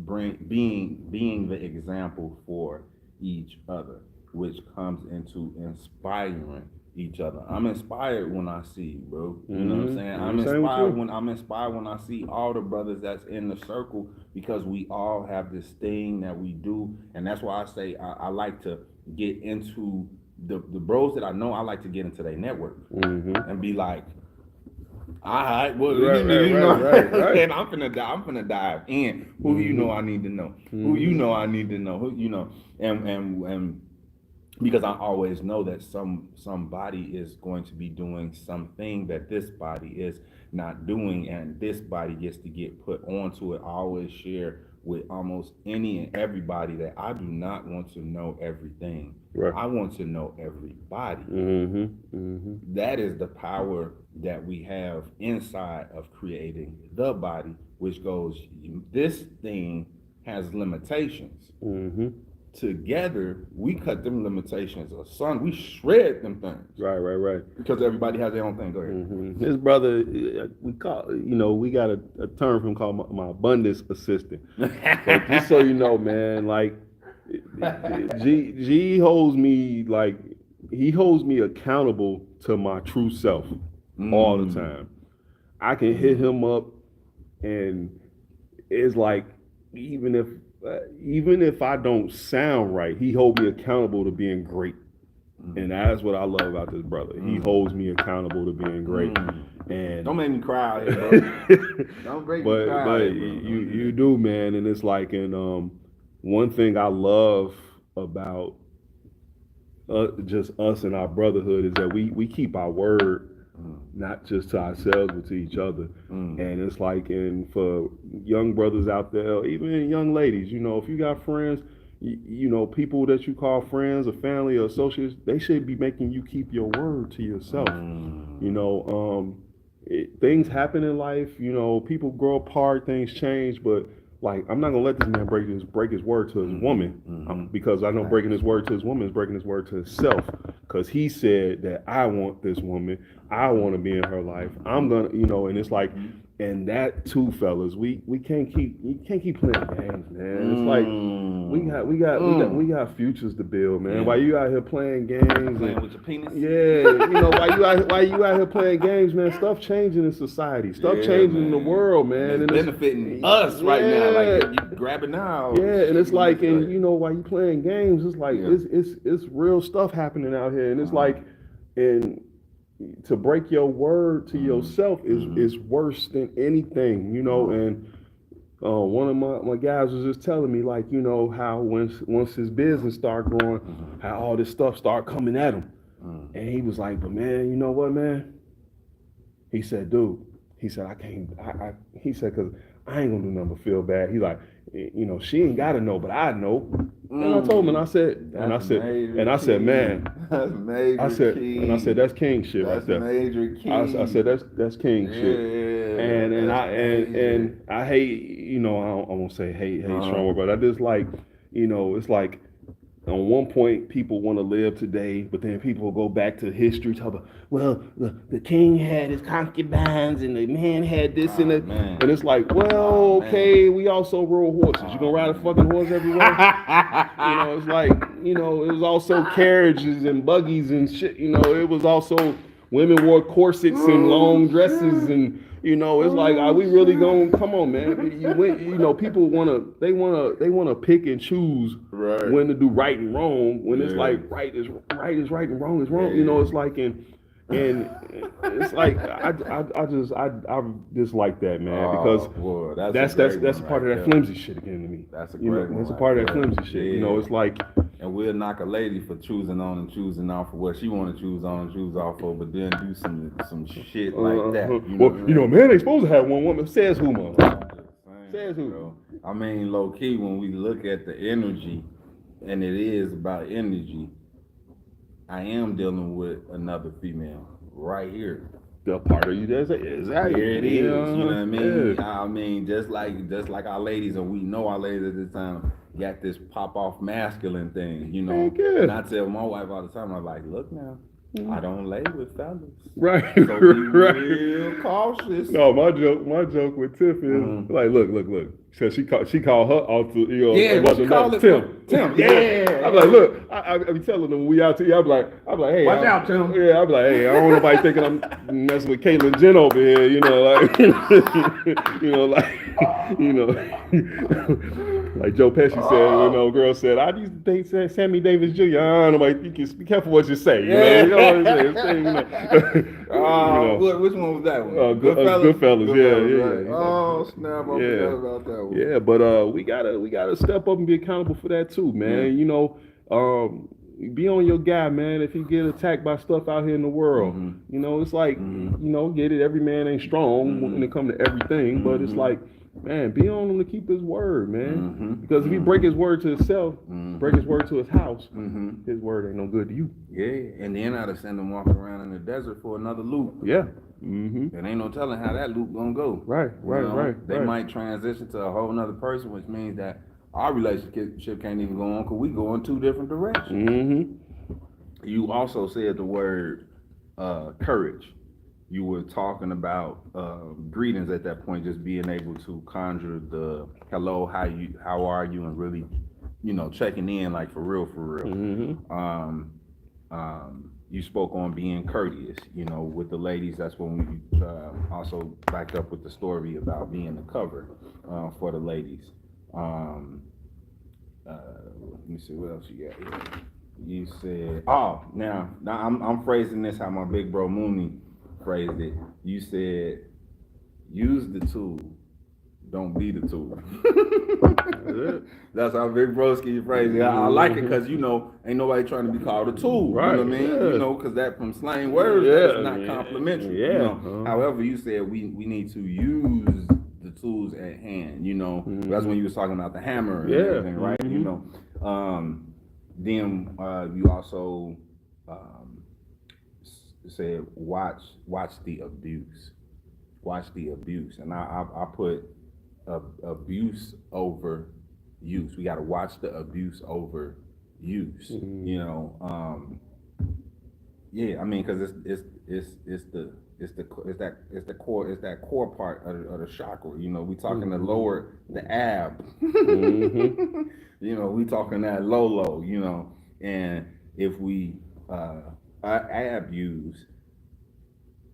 being the example for each other, which comes into inspiring each other. I'm inspired when I see you, bro. You know what I'm saying? I'm inspired when I see all the brothers that's in the circle, because we all have this thing that we do, and that's why I say I like to get into the bros that I know. I like to get into their network and be like, all right, well, right. And I'm finna dive in. Who you know I need to know? Who you know I need to know? Who you know? And because I always know that somebody is going to be doing something that this body is not doing, and this body gets to get put onto it. I always share with almost any and everybody that I do not want to know everything. Right. I want to know everybody. That is the power that we have inside of creating the body, which goes, this thing has limitations. Together, we cut them limitations. We shred them things. Right. Because everybody has their own thing. Go ahead. His brother, we got a term from called my abundance assistant. So just so you know, man, like G holds me he holds me accountable to my true self all the time. I can hit him up, and it's like even if I don't sound right, he holds me accountable to being great. And that's what I love about this brother. He holds me accountable to being great. And don't make me cry out here, bro. Don't break me cry. But you do, man. And it's like, and one thing I love about just us and our brotherhood is that we keep our word, not just to ourselves but to each other. And it's like, and for young brothers out there, even young ladies, you know, if you got friends, you know, people that you call friends or family or associates, they should be making you keep your word to yourself. You know, things happen in life, you know, people grow apart, things change, but like, I'm not gonna let this man break his word to his woman, because I know breaking his word to his woman is breaking his word to himself. Because he said that I want this woman, I want to be in her life. I'm gonna, you know, and it's like, and that too, fellas, we can't keep playing games, man. It's like we got futures to build, man. Yeah. While you out here playing games, playing with your penis. Yeah, while you out here playing games, man. Stuff changing in society, stuff changing in the world, man. And it's benefiting us right now. Like you grab it now. Yeah, and it's like, and while you playing games, it's like it's real stuff happening out here, and it's like, and to break your word to yourself is worse than anything, and one of my guys was just telling me, like, how once his business started growing, how all this stuff started coming at him, and he was like, but man, you know what, man? He said, dude, he said, I can't, he said, cause I ain't gonna do nothing but feel bad. He's like, she ain't gotta know, but I know. And I told him, and I said, man, that's major key. And I said, that's king shit right there. Major key. I said, that's king shit. And I hate, I won't say hate strong word, but I just like, it's like, on one point, people want to live today, but then people go back to history, talk about, well, the king had his concubines, and the man had this and that. Man. And it's like, well, okay, we also rode horses. You gonna ride a fucking horse everywhere? It's like, it was also carriages and buggies and shit. It was also women wore corsets and long dresses and. It's like, are we really going? Come on, man. People wanna pick and choose when to do right and wrong. When it's like right is right and wrong is wrong. It's like and it's like I just like that, man, because that's a part of that flimsy shit again to me. That's a great one. That's a part of that flimsy shit. It's like. And we'll knock a lady for choosing on and choosing off for what she want to choose on and choose off for, but then do some shit like that. Man ain't supposed to have one woman. Says who, man? Says who? Bro. I mean, low key, when we look at the energy, and it is about energy, I am dealing with another female right here. The part of you that's exactly here it is. You know what I mean? Yeah. I mean, just like our ladies, and we know our ladies at this time got this pop off masculine thing, And I tell my wife all the time, I'm like, look now, I don't lay with fellas. Right. So be real cautious. No, my joke with Tiff is like, look. So she called her off to Tim. Yeah. I'm like, look, I be telling them when we out to you, I'm like, hey, watch out, Tim. Yeah, I'm like, hey, I don't want nobody thinking I'm messing with Caitlyn Jen over here, like Joe Pesci said, girl said, I used to date Sammy Davis Jr. You can be careful what you say. You know what I'm saying? Which one was that one? Goodfellas. Yeah. Right. Oh snap! I forgot about that one. Yeah, but we gotta step up and be accountable for that too, man. Be on your guy, man. If you get attacked by stuff out here in the world, it's like, get it. Every man ain't strong when it comes to everything, but it's like, man, be on him to keep his word, man. Because if he break his word to himself, break his word to his house, his word ain't no good to you. Yeah, and then I'd send him walking around in the desert for another loop. Yeah. And ain't no telling how that loop gonna go. Right. They might transition to a whole nother person, which means that our relationship can't even go on because we go in two different directions. You also said the word courage. You were talking about greetings at that point, just being able to conjure the hello, how are you, and really, checking in like for real. You spoke on being courteous, with the ladies. That's when we also backed up with the story about being the cover for the ladies. Let me see what else you got here. You said, now I'm phrasing this how my big bro Mooney phrased it. You said, use the tool, don't be the tool. That's how Big Broski phrased it. I like it because, ain't nobody trying to be called a tool. Right. You know what I mean? Because that from slang words, that's not complimentary. Yeah. However, you said we need to use the tools at hand, That's when you was talking about the hammer and everything, right? Then you also said watch the abuse. Watch the abuse. And I put abuse over use. We got to watch the abuse over use. Yeah, I mean, because it's that core part of the chakra. You know, we talking the lower, the ab. You know, we talking that low. You know, and if we ab use,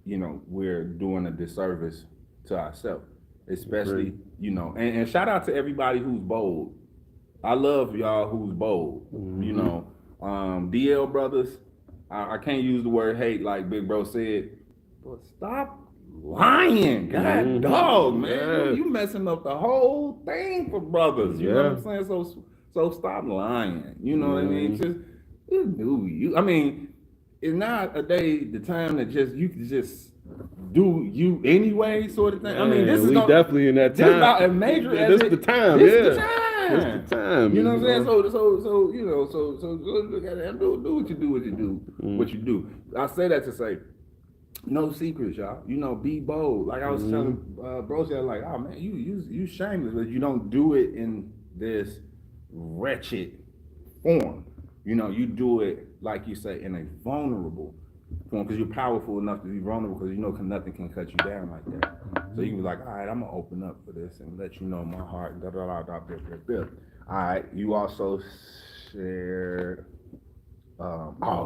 you know, we're doing a disservice to ourselves, especially, you know, and shout out to everybody who's bold. I love y'all who's bold. You know, DL brothers, I can't use the word hate like Big Bro said, but stop lying. God dog, man. You messing up the whole thing for brothers. You know what I'm saying? So stop lying. You know what I mean? Just do you. I mean, it's not a day, the time that you can just do you anyway, sort of thing. I mean, this is definitely in that time. This about as major as this the time. This is the time. This the time. You know what I'm saying? So you know, so look at it. Do what you do. I say that to say, no secrets, y'all. You know, be bold. Like I was telling bro, like, oh man, you shameless, but you don't do it in this wretched form. You know, you do it, like you say, in a vulnerable form, because you're powerful enough to be vulnerable, because you know nothing can cut you down like that. So you can be like, all right, I'm gonna open up for this and let you know my heart. All right, you also shared.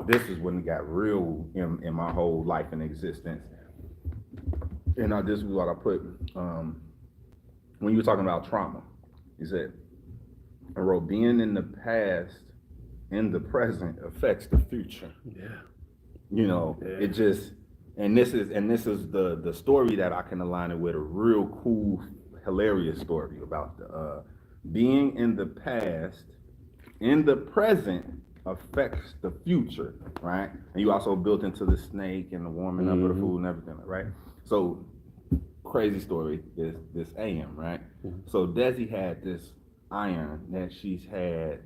This is when it got real in my whole life and existence. And this is what I put when you were talking about trauma. You said, I wrote, being in the past, in the present affects the future. Yeah. You know, it just, and this is the story that I can align it with, a real cool, hilarious story about the being in the past, in the present affects the future, right? And you also built into the snake and the warming up of the food and everything, right? So crazy story, this AM, right? So Desi had this iron that she's had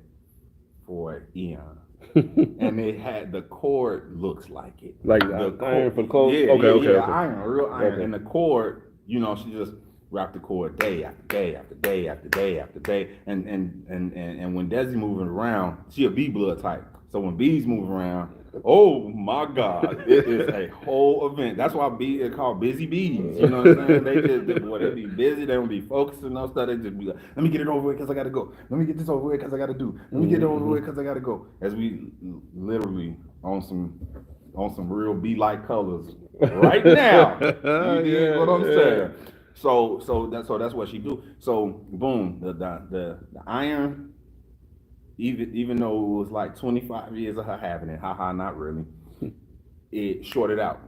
for eons. And it had, the cord looks like it. Like the iron for clothes? Yeah, okay. Iron, real iron. Okay. And the cord, you know, she just wrapped the cord day after day after day after day after day. And when Desi moving around, she a B blood type. So when B's moving around, oh my God, it is a whole event. That's why B is called busy bees. You know what I'm saying? They be busy. They don't be focusing on stuff. They just be like, let me get it over with because I gotta go. Let me get this over with because I gotta do. Let me get it over with because I gotta go. As we literally on some real bee-like colors right now. You dig what I'm saying? So that's what she do. So boom, the iron. Even though it was like 25 years of her having it, not really, it shorted out,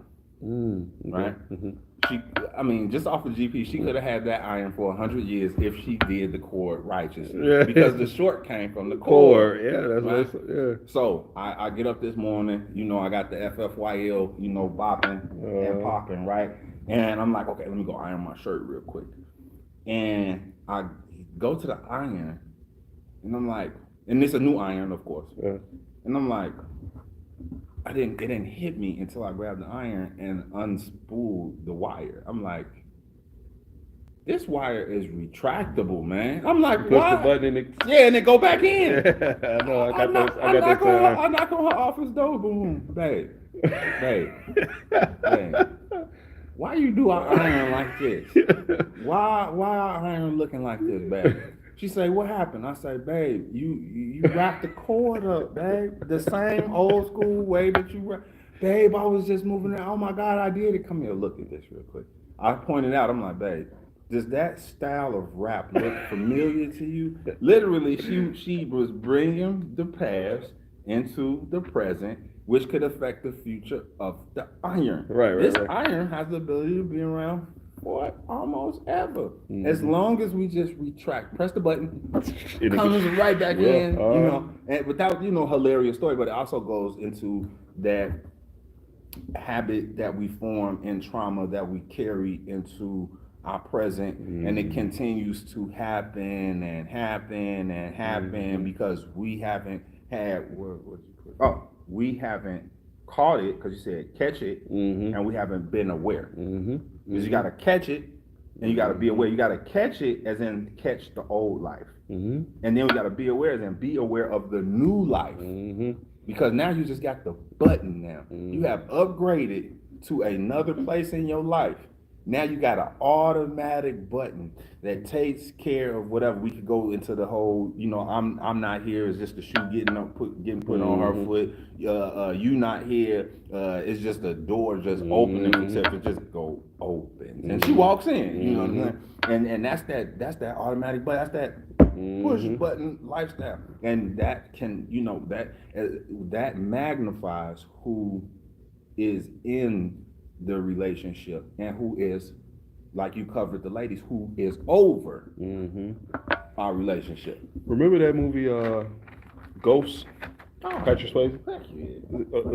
right? I mean, just off of GP, she could have had that iron for 100 years if she did the cord righteously, because the short came from the cord. That's right? So I get up this morning, you know, I got the FFYL, you know, bopping and popping, right? And I'm like, okay, let me go iron my shirt real quick. And I go to the iron, and I'm like, and it's a new iron, of course. And I'm like, it didn't hit me until I grabbed the iron and unspooled the wire. I'm like, this wire is retractable, man. I'm like, push why? The button and and it go back in. I know. I knock on her office door, boom, babe. Why you do our iron like this? Why our iron looking like this, babe? She say, what happened? I say, babe, you wrapped the cord up, babe. The same old school way that you wrap. Babe, I was just moving it. Oh my God, I did it. Come here, look at this real quick. I pointed out, I'm like, babe, does that style of rap look familiar to you? Literally, she was bringing the past into the present, which could affect the future of the iron. This iron has the ability to be around for almost ever. As long as we just retract, press the button, comes right back in, you know, and without, you know, hilarious story, but it also goes into that habit that we form in trauma that we carry into our present, and it continues to happen and happen and happen because we haven't had, we haven't caught it, because you said catch it, and we haven't been aware. Because you got to catch it, and you got to be aware. You got to catch it as in catch the old life. And then we got to be aware as in be aware of the new life. because now you just got the button now. You have upgraded to another place in your life. Now you got an automatic button that takes care of whatever. We could go into the whole, I'm not here. It's just the shoe getting put on her foot. You not here. It's just the door just opening for Tiff to just go open, and she walks in. You know what I'm saying? And that's that automatic button. That's that push button lifestyle, and that can that magnifies who is in the relationship and who is, like you covered the ladies, who is over our relationship. Remember that movie Ghost? Oh, Patrick Swayze? Yeah.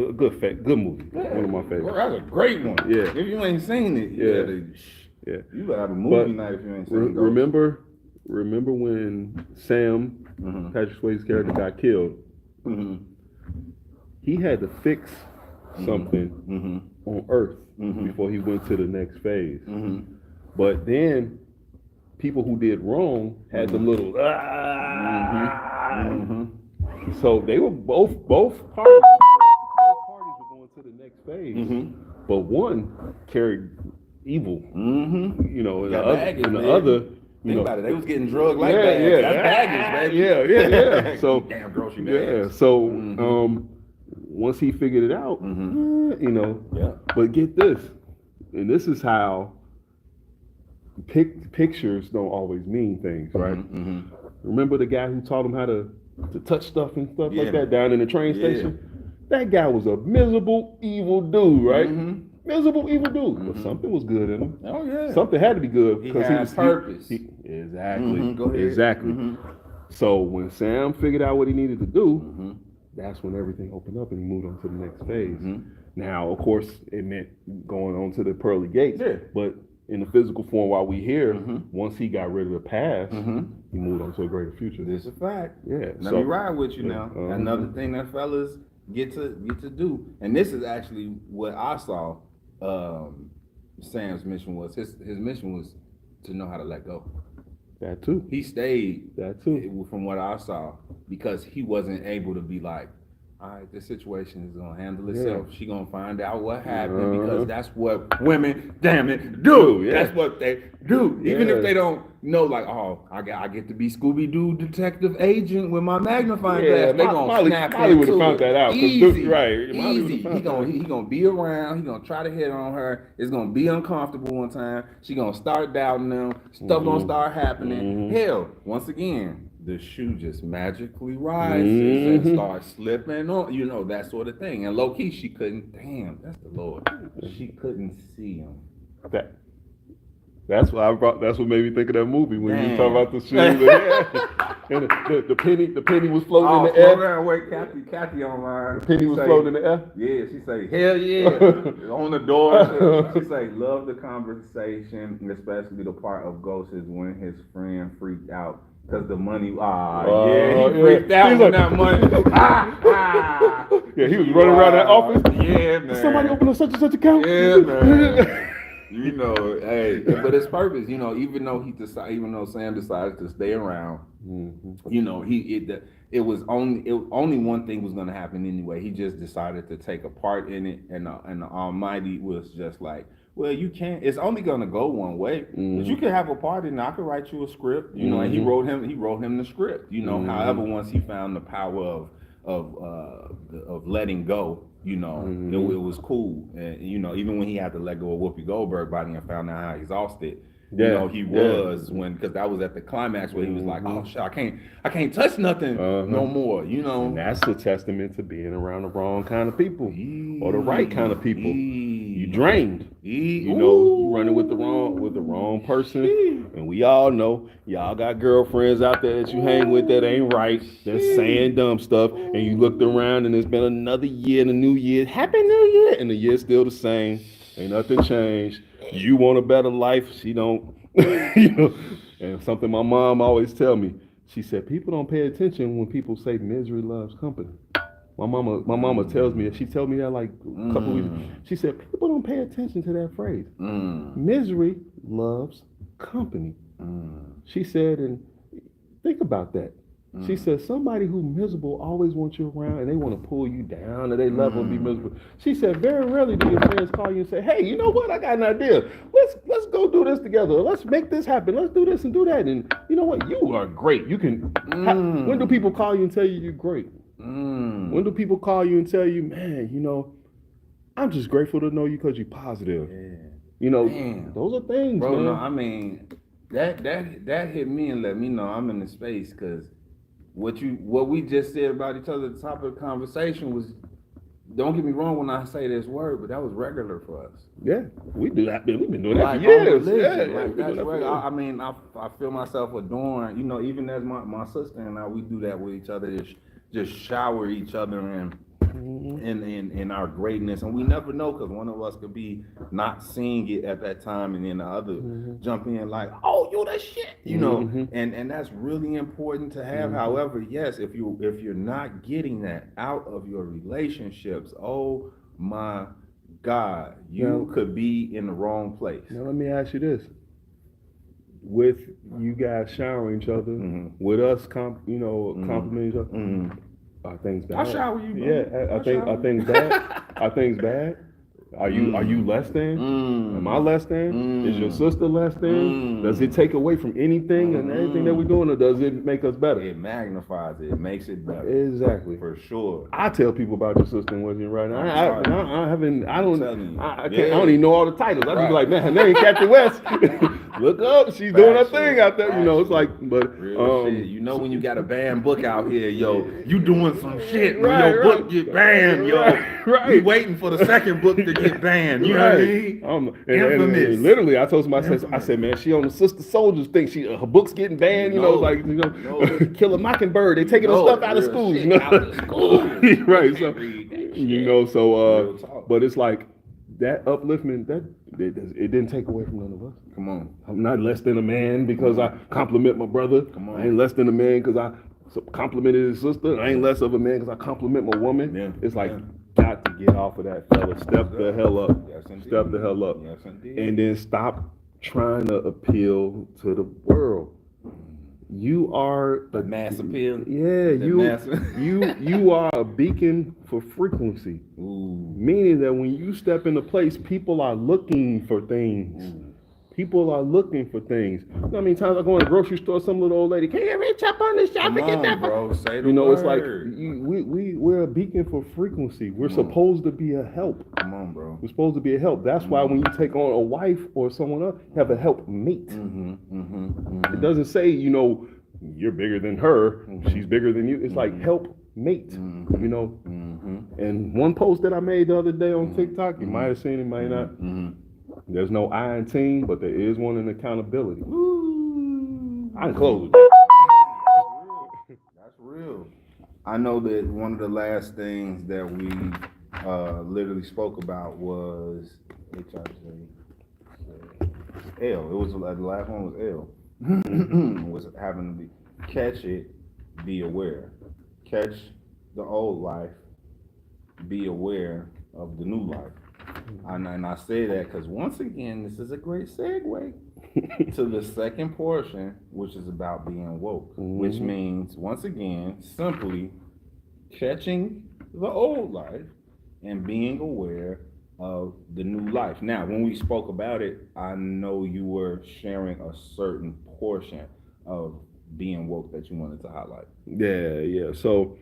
A good movie. Yeah. One of my favorites. Well, that's a great one. Yeah. If you ain't seen it, Yeah. You better have a movie night if you ain't seen it. Remember when Sam, Patrick Swayze's character, got killed? He had to fix something on Earth before he went to the next phase. But then people who did wrong had the little So they were both parties were going to the next phase. But one carried evil, and the other. Think about it. They was getting drugged like that. Yeah, that's baggage, baby. Yeah. So damn grocery bags. Yeah. So once he figured it out, But get this, and this is how pictures don't always mean things, right? Remember the guy who taught him how to touch stuff and stuff like that down in the train station? That guy was a miserable, evil dude, right? Miserable, evil dude. But something was good in him. Oh yeah. Something had to be good because he was purpose. Exactly. Go ahead. Exactly. So when Sam figured out what he needed to do, that's when everything opened up and he moved on to the next phase. Now, of course, it meant going on to the pearly gates. Yeah. But in the physical form, while we here, once he got rid of the past, he moved on to a greater future. This is a fact. Yeah. Let me ride with you now. Another thing that fellas get to do, and this is actually what I saw. Sam's mission was his mission was to know how to let go. That too. He stayed. That too. From what I saw, because he wasn't able to be like, all right, this situation is gonna handle itself. She gonna find out what happened because that's what women, damn it, do. That's what they do. Even if they don't know, like, oh, I get to be Scooby-Doo detective agent with my magnifying glass. They gonna snap Molly would have found that out. Easy, right? Easy. He gonna be around. He gonna try to hit on her. It's gonna be uncomfortable one time. She gonna start doubting them. Stuff gonna start happening. Hell, once again, the shoe just magically rises and starts slipping on, that sort of thing. And low key, she couldn't. Damn, that's the Lord. She couldn't see him. That's what made me think of that movie when you talk about the shoes. And the penny was floating in the air. Wait, Kathy online. The penny was floating in the air. Yeah, she say, hell yeah. On the door. She say, love the conversation, and especially the part of Ghost is when his friend freaked out. Because the money, he freaked out when that money. Yeah, he was running around that office. Yeah, man. Did somebody open a such and such account? Yeah, man. Hey, but it's purpose. Even though Sam decided to stay around, it was only one thing was going to happen anyway. He just decided to take a part in it, and the Almighty was just like, well, you can't. It's only gonna go one way. But you can have a part in it. I could write you a script, and he wrote him the script. However, once he found the power of letting go, it was cool. And even when he had to let go of Whoopi Goldberg body and found out how exhausted he was because that was at the climax where he was like, oh shit, I can't touch nothing no more. And that's a testament to being around the wrong kind of people or the right kind of people. You drained. You running with the wrong person. And we all know y'all got girlfriends out there that you hang with that ain't right. They're saying dumb stuff. And you looked around and it's been another year and a new year. Happy New Year. And the year's still the same. Ain't nothing changed. You want a better life. She don't. And something my mom always tell me. She said, people don't pay attention when people say misery loves company. My mama tells me, she told me that like a couple weeks. She said, people don't pay attention to that phrase. Misery loves company. She said, and think about that. She said, somebody who's miserable always wants you around and they want to pull you down to their level and be miserable. She said, very rarely do your friends call you and say, hey, you know what? I got an idea. Let's go do this together. Let's make this happen. Let's do this and do that. And you know what? You are great. You can. When do people call you and tell you you're great? When do people call you and tell you, man, you know, I'm just grateful to know you because you're positive. Yeah. You know, Damn. those are things, Bro, man. no, I mean, that hit me and let me know I'm in the space, because what we just said about each other at the top of the conversation was, don't get me wrong when I say this word, but that was regular for us. Yeah, we do that. We've been doing that Like, for years. like, that's regular. I mean, I feel myself adorned. You know, even as my sister and I, we do that with each other. Just shower each other in our greatness, and we never know, because one of us could be not seeing it at that time, and then the other jump in like, oh, yo, that shit, you know, and that's really important to have. However, yes, if you're not getting that out of your relationships, oh my God, you could be in the wrong place. Now let me ask you this: with you guys showering each other, with us, complimenting each other, are things bad? I shower you, bro. Yeah, are things bad? Are things bad? Are you less than? Am I less than? Is your sister less than? Does it take away from anything and everything that we're doing, or does it make us better? It magnifies it. It makes it better. Exactly. For sure. I tell people about your sister and what's in right now. I don't even know all the titles. I just be like, man, her name Captain West. Look up, she's doing her thing out there. You know, it's like, but real shit. You know, when you got a banned book out here, yo, you doing some shit when your book get banned, yo. You waiting for the second book to get banned. You know what I mean? And literally, I told somebody, I said, man, she on the Sister Soldiers thing. Her book's getting banned. You know, like, you know, Kill a Mockingbird. They taking her stuff out of schools. You know, right? So, you know, so but it's like that upliftment that it didn't take away from none of us. Come on, I'm not less than a man because I compliment my brother. Come on, I ain't less than a man because I complimented his sister. I ain't less of a man because I compliment my woman. Yeah. It's like, got to get off of that, fella. Step the hell up. Yes, step the hell up. Yes, and then stop trying to appeal to the world. You are the mass appeal. Yeah, you are a beacon for frequency. Ooh. Meaning that when you step into place, people are looking for things. Ooh. People are looking for things. You know how many times I go in the grocery store, some little old lady, can you reach up on this shop and get that? Bro, say the word. It's like we're a beacon for frequency. We're supposed to be a help. Come on, bro. We're supposed to be a help. That's why when you take on a wife or someone else, you have a help mate. It doesn't say, you know, you're bigger than her, she's bigger than you. It's like help mate, you know. And one post that I made the other day on TikTok, you might have seen it, might not. There's no I in team, but there is one in accountability. I can close with that. That's real. I know that one of the last things that we literally spoke about was L. It was the last one was L. Was having to be catch it, be aware. Catch the old life, be aware of the new life. And I say that because once again, this is a great segue to the second portion, which is about being woke, which means, once again, simply catching the old life and being aware of the new life. Now, when we spoke about it, I know you were sharing a certain portion of being woke that you wanted to highlight. Yeah. So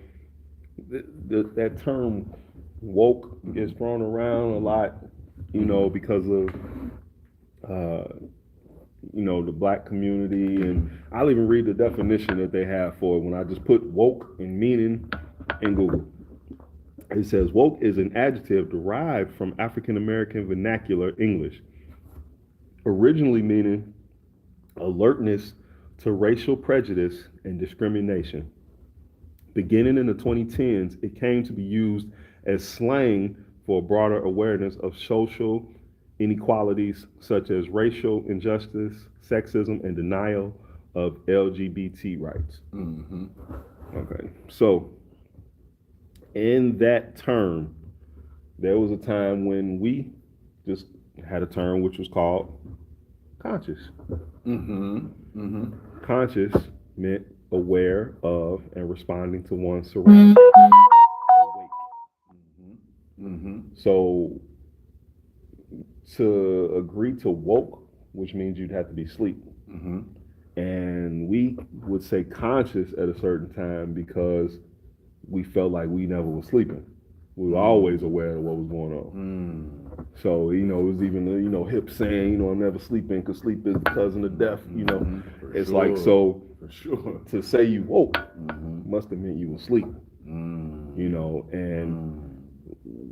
that term woke gets thrown around a lot, you know, because of you know, the black community, and I'll even read the definition that they have for it when I just put woke and meaning in Google. It says woke is an adjective derived from African American vernacular English, originally meaning alertness to racial prejudice and discrimination. Beginning in the 2010s, it came to be used as slang for a broader awareness of social inequalities such as racial injustice, sexism, and denial of LGBT rights. Okay, so in that term, there was a time when we just had a term which was called conscious. Conscious meant aware of, and responding to one's surroundings. Awake. So to agree to woke, which means you'd have to be asleep. And we would say conscious at a certain time because we felt like we never was sleeping. We were always aware of what was going on. So, it was even, hip saying, I'm never sleeping because sleep is the cousin of death, It's sure. Like, so for sure. To say you woke must have meant you were asleep, and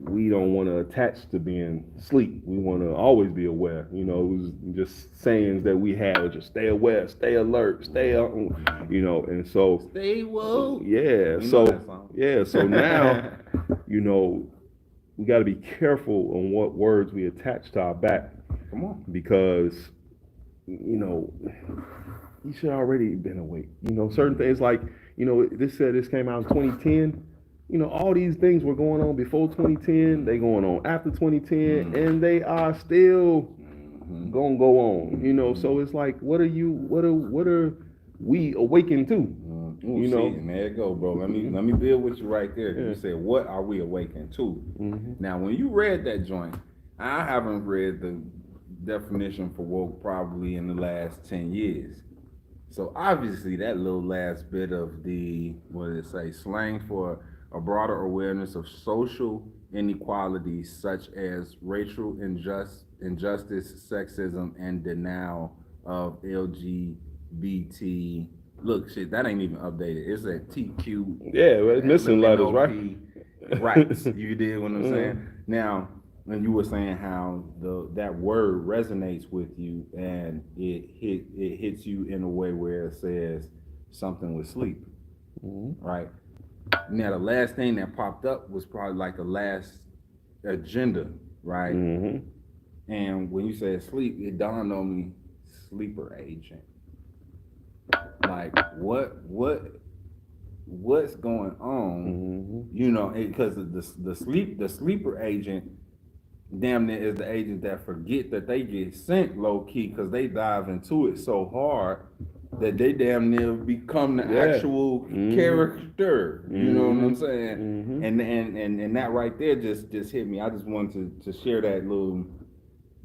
we don't want to attach to being asleep. We want to always be aware. It was just sayings that we had, just stay aware, stay alert, stay on, and so stay woke. Yeah. So now, we got to be careful on what words we attach to our back. Come on. Because, you should already been awake. Certain things like, this came out in 2010. All these things were going on before 2010. They going on after 2010, and they are still gonna go on. So it's like, what are we awakened to? See, and there you go, bro. Let me build with you right there. Yeah. You said, what are we awakened to? Now, when you read that joint, I haven't read the definition for woke probably in the last 10 years. So obviously that little last bit of the, slang for a broader awareness of social inequalities such as racial injustice, sexism, and denial of LGBT. Look, shit, that ain't even updated. It's at TQ. Yeah, it's missing letters, right? Right. You did what I'm saying? Now, when you were saying how that word resonates with you and it hits you in a way where it says something with sleep, right? Now, the last thing that popped up was probably like the last agenda, right? And when you said sleep, it dawned on me, sleeper agent. Like what's going on? Because the sleeper agent damn near is the agent that forget that they get sent low key because they dive into it so hard that they damn near become the actual character. You know what I'm saying? And that right there just hit me. I just wanted to share that little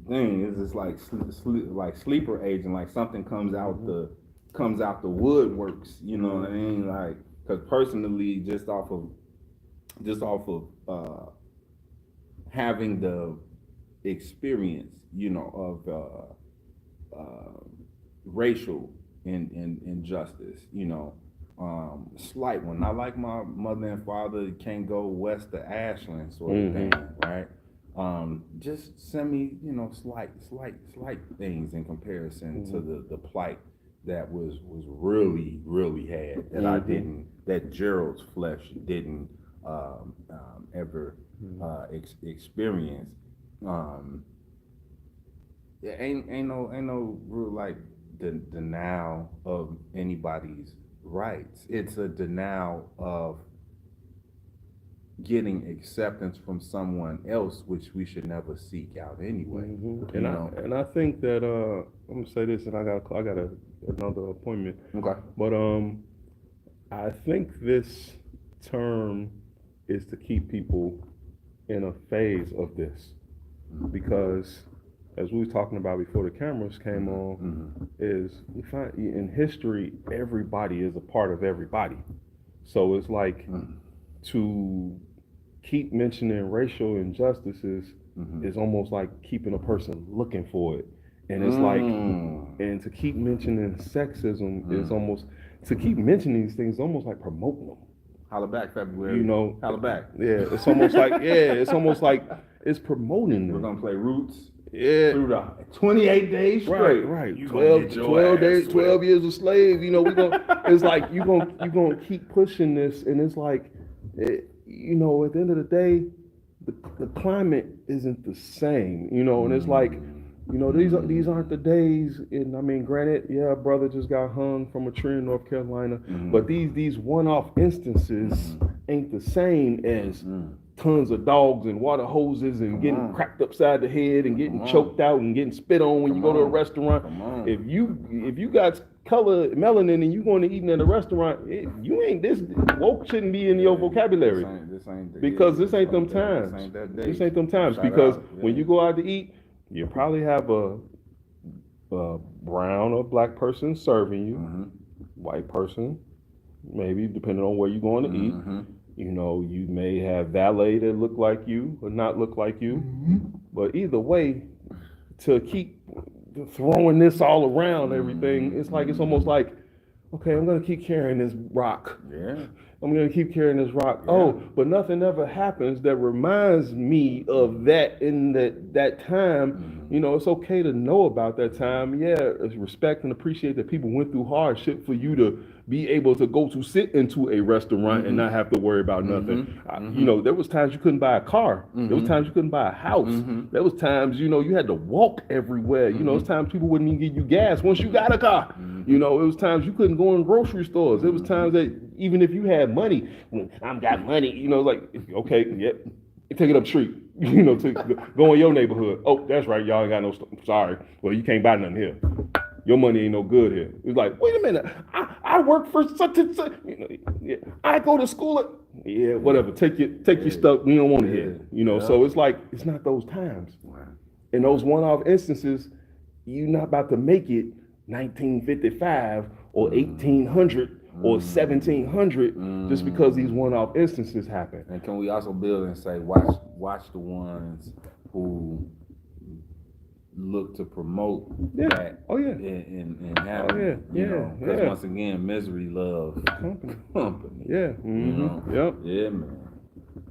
thing. It's just like like sleeper agent, like something comes out the woodworks. You know what I mean? Like, because personally, just off of having the experience, of racial injustice, slight one. Not like my mother and father can't go west of Ashland sort of thing, right? Just send me, slight things in comparison to the plight that was really, really had that that Gerald's flesh didn't ever experience. Ain't no real like denial of anybody's rights. It's a denial of getting acceptance from someone else, which we should never seek out anyway. And I think that I'm gonna say this, and I got another appointment. Okay. But I think this term is to keep people in a phase of this, because as we were talking about before the cameras came on, is we find in history everybody is a part of everybody. So it's like to keep mentioning racial injustices is almost like keeping a person looking for it. And it's like, and to keep mentioning sexism is almost, to keep mentioning these things is almost like promoting them. Holla back, February. Holla back. Yeah, it's almost like, it's promoting them. We're gonna play Roots. Yeah. Through the 28 days straight. Right. 12 days, 12 years a slave. It's like you gonna keep pushing this, and it's like, at the end of the day, the climate isn't the same. And it's like, these aren't the days. And I mean, granted, yeah, a brother just got hung from a tree in North Carolina, but these one-off instances ain't the same as tons of dogs and water hoses and getting cracked upside the head and getting choked out and getting spit on when you go to a restaurant. If you got color melanin and you going to eat in a restaurant, you ain't this woke shouldn't be in your vocabulary. Because this ain't them times. This ain't them times. Because when you go out to eat, you probably have a brown or black person serving you, white person, maybe depending on where you're going to eat. You know, you may have valet that look like you or not look like you. But either way, to keep throwing this all around everything, it's almost like, okay, I'm gonna keep carrying this rock. I'm gonna keep carrying this rock. Oh, but nothing ever happens that reminds me of that in that time. You know, it's okay to know about that time. Yeah, respect and appreciate that people went through hardship for you to be able to go to sit into a restaurant and not have to worry about nothing. You know, there was times you couldn't buy a car. There was times you couldn't buy a house. There was times, you know, you had to walk everywhere. You know, it's times people wouldn't even give you gas once you got a car. You know, it was times you couldn't go in grocery stores. It was times that even if you had money, I've got money, you know, like, okay, yep, take it up the street, you know, to go in your neighborhood. Oh, that's right, y'all ain't got no, sorry. Well, you can't buy nothing here. Your money ain't no good here. It's like, wait a minute, I work for such and such, you know, I go to school. Whatever, take your stuff, we don't want to hear, you know, so it's like, it's not those times. In those one-off instances, you're not about to make it 1955 or 1800 or 1700 just because these one-off instances happen. And can we also build and say, watch the ones who look to promote that and have you know, because once again, misery loves company. You know? Yeah, man.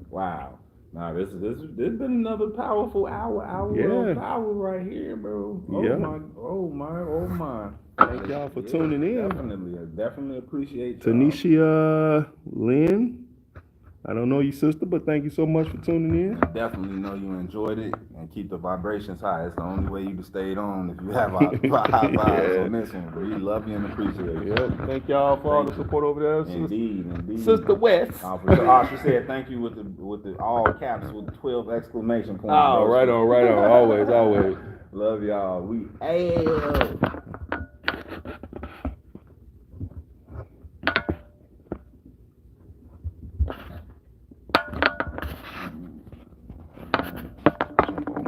Wow. Now this been another powerful hour of power right here, bro. Oh my. Thank y'all for tuning in. Definitely appreciate y'all. Tanisha Lynn, I don't know you, sister, but thank you so much for tuning in. I definitely know you enjoyed it, and keep the vibrations high. It's the only way you can stay on if you have high vibes on this one. We love you and appreciate you. Thank y'all for all the support over there. Indeed. Sister West. She said thank you with the all caps with 12 exclamation points. Oh, right on. Always. Love y'all. We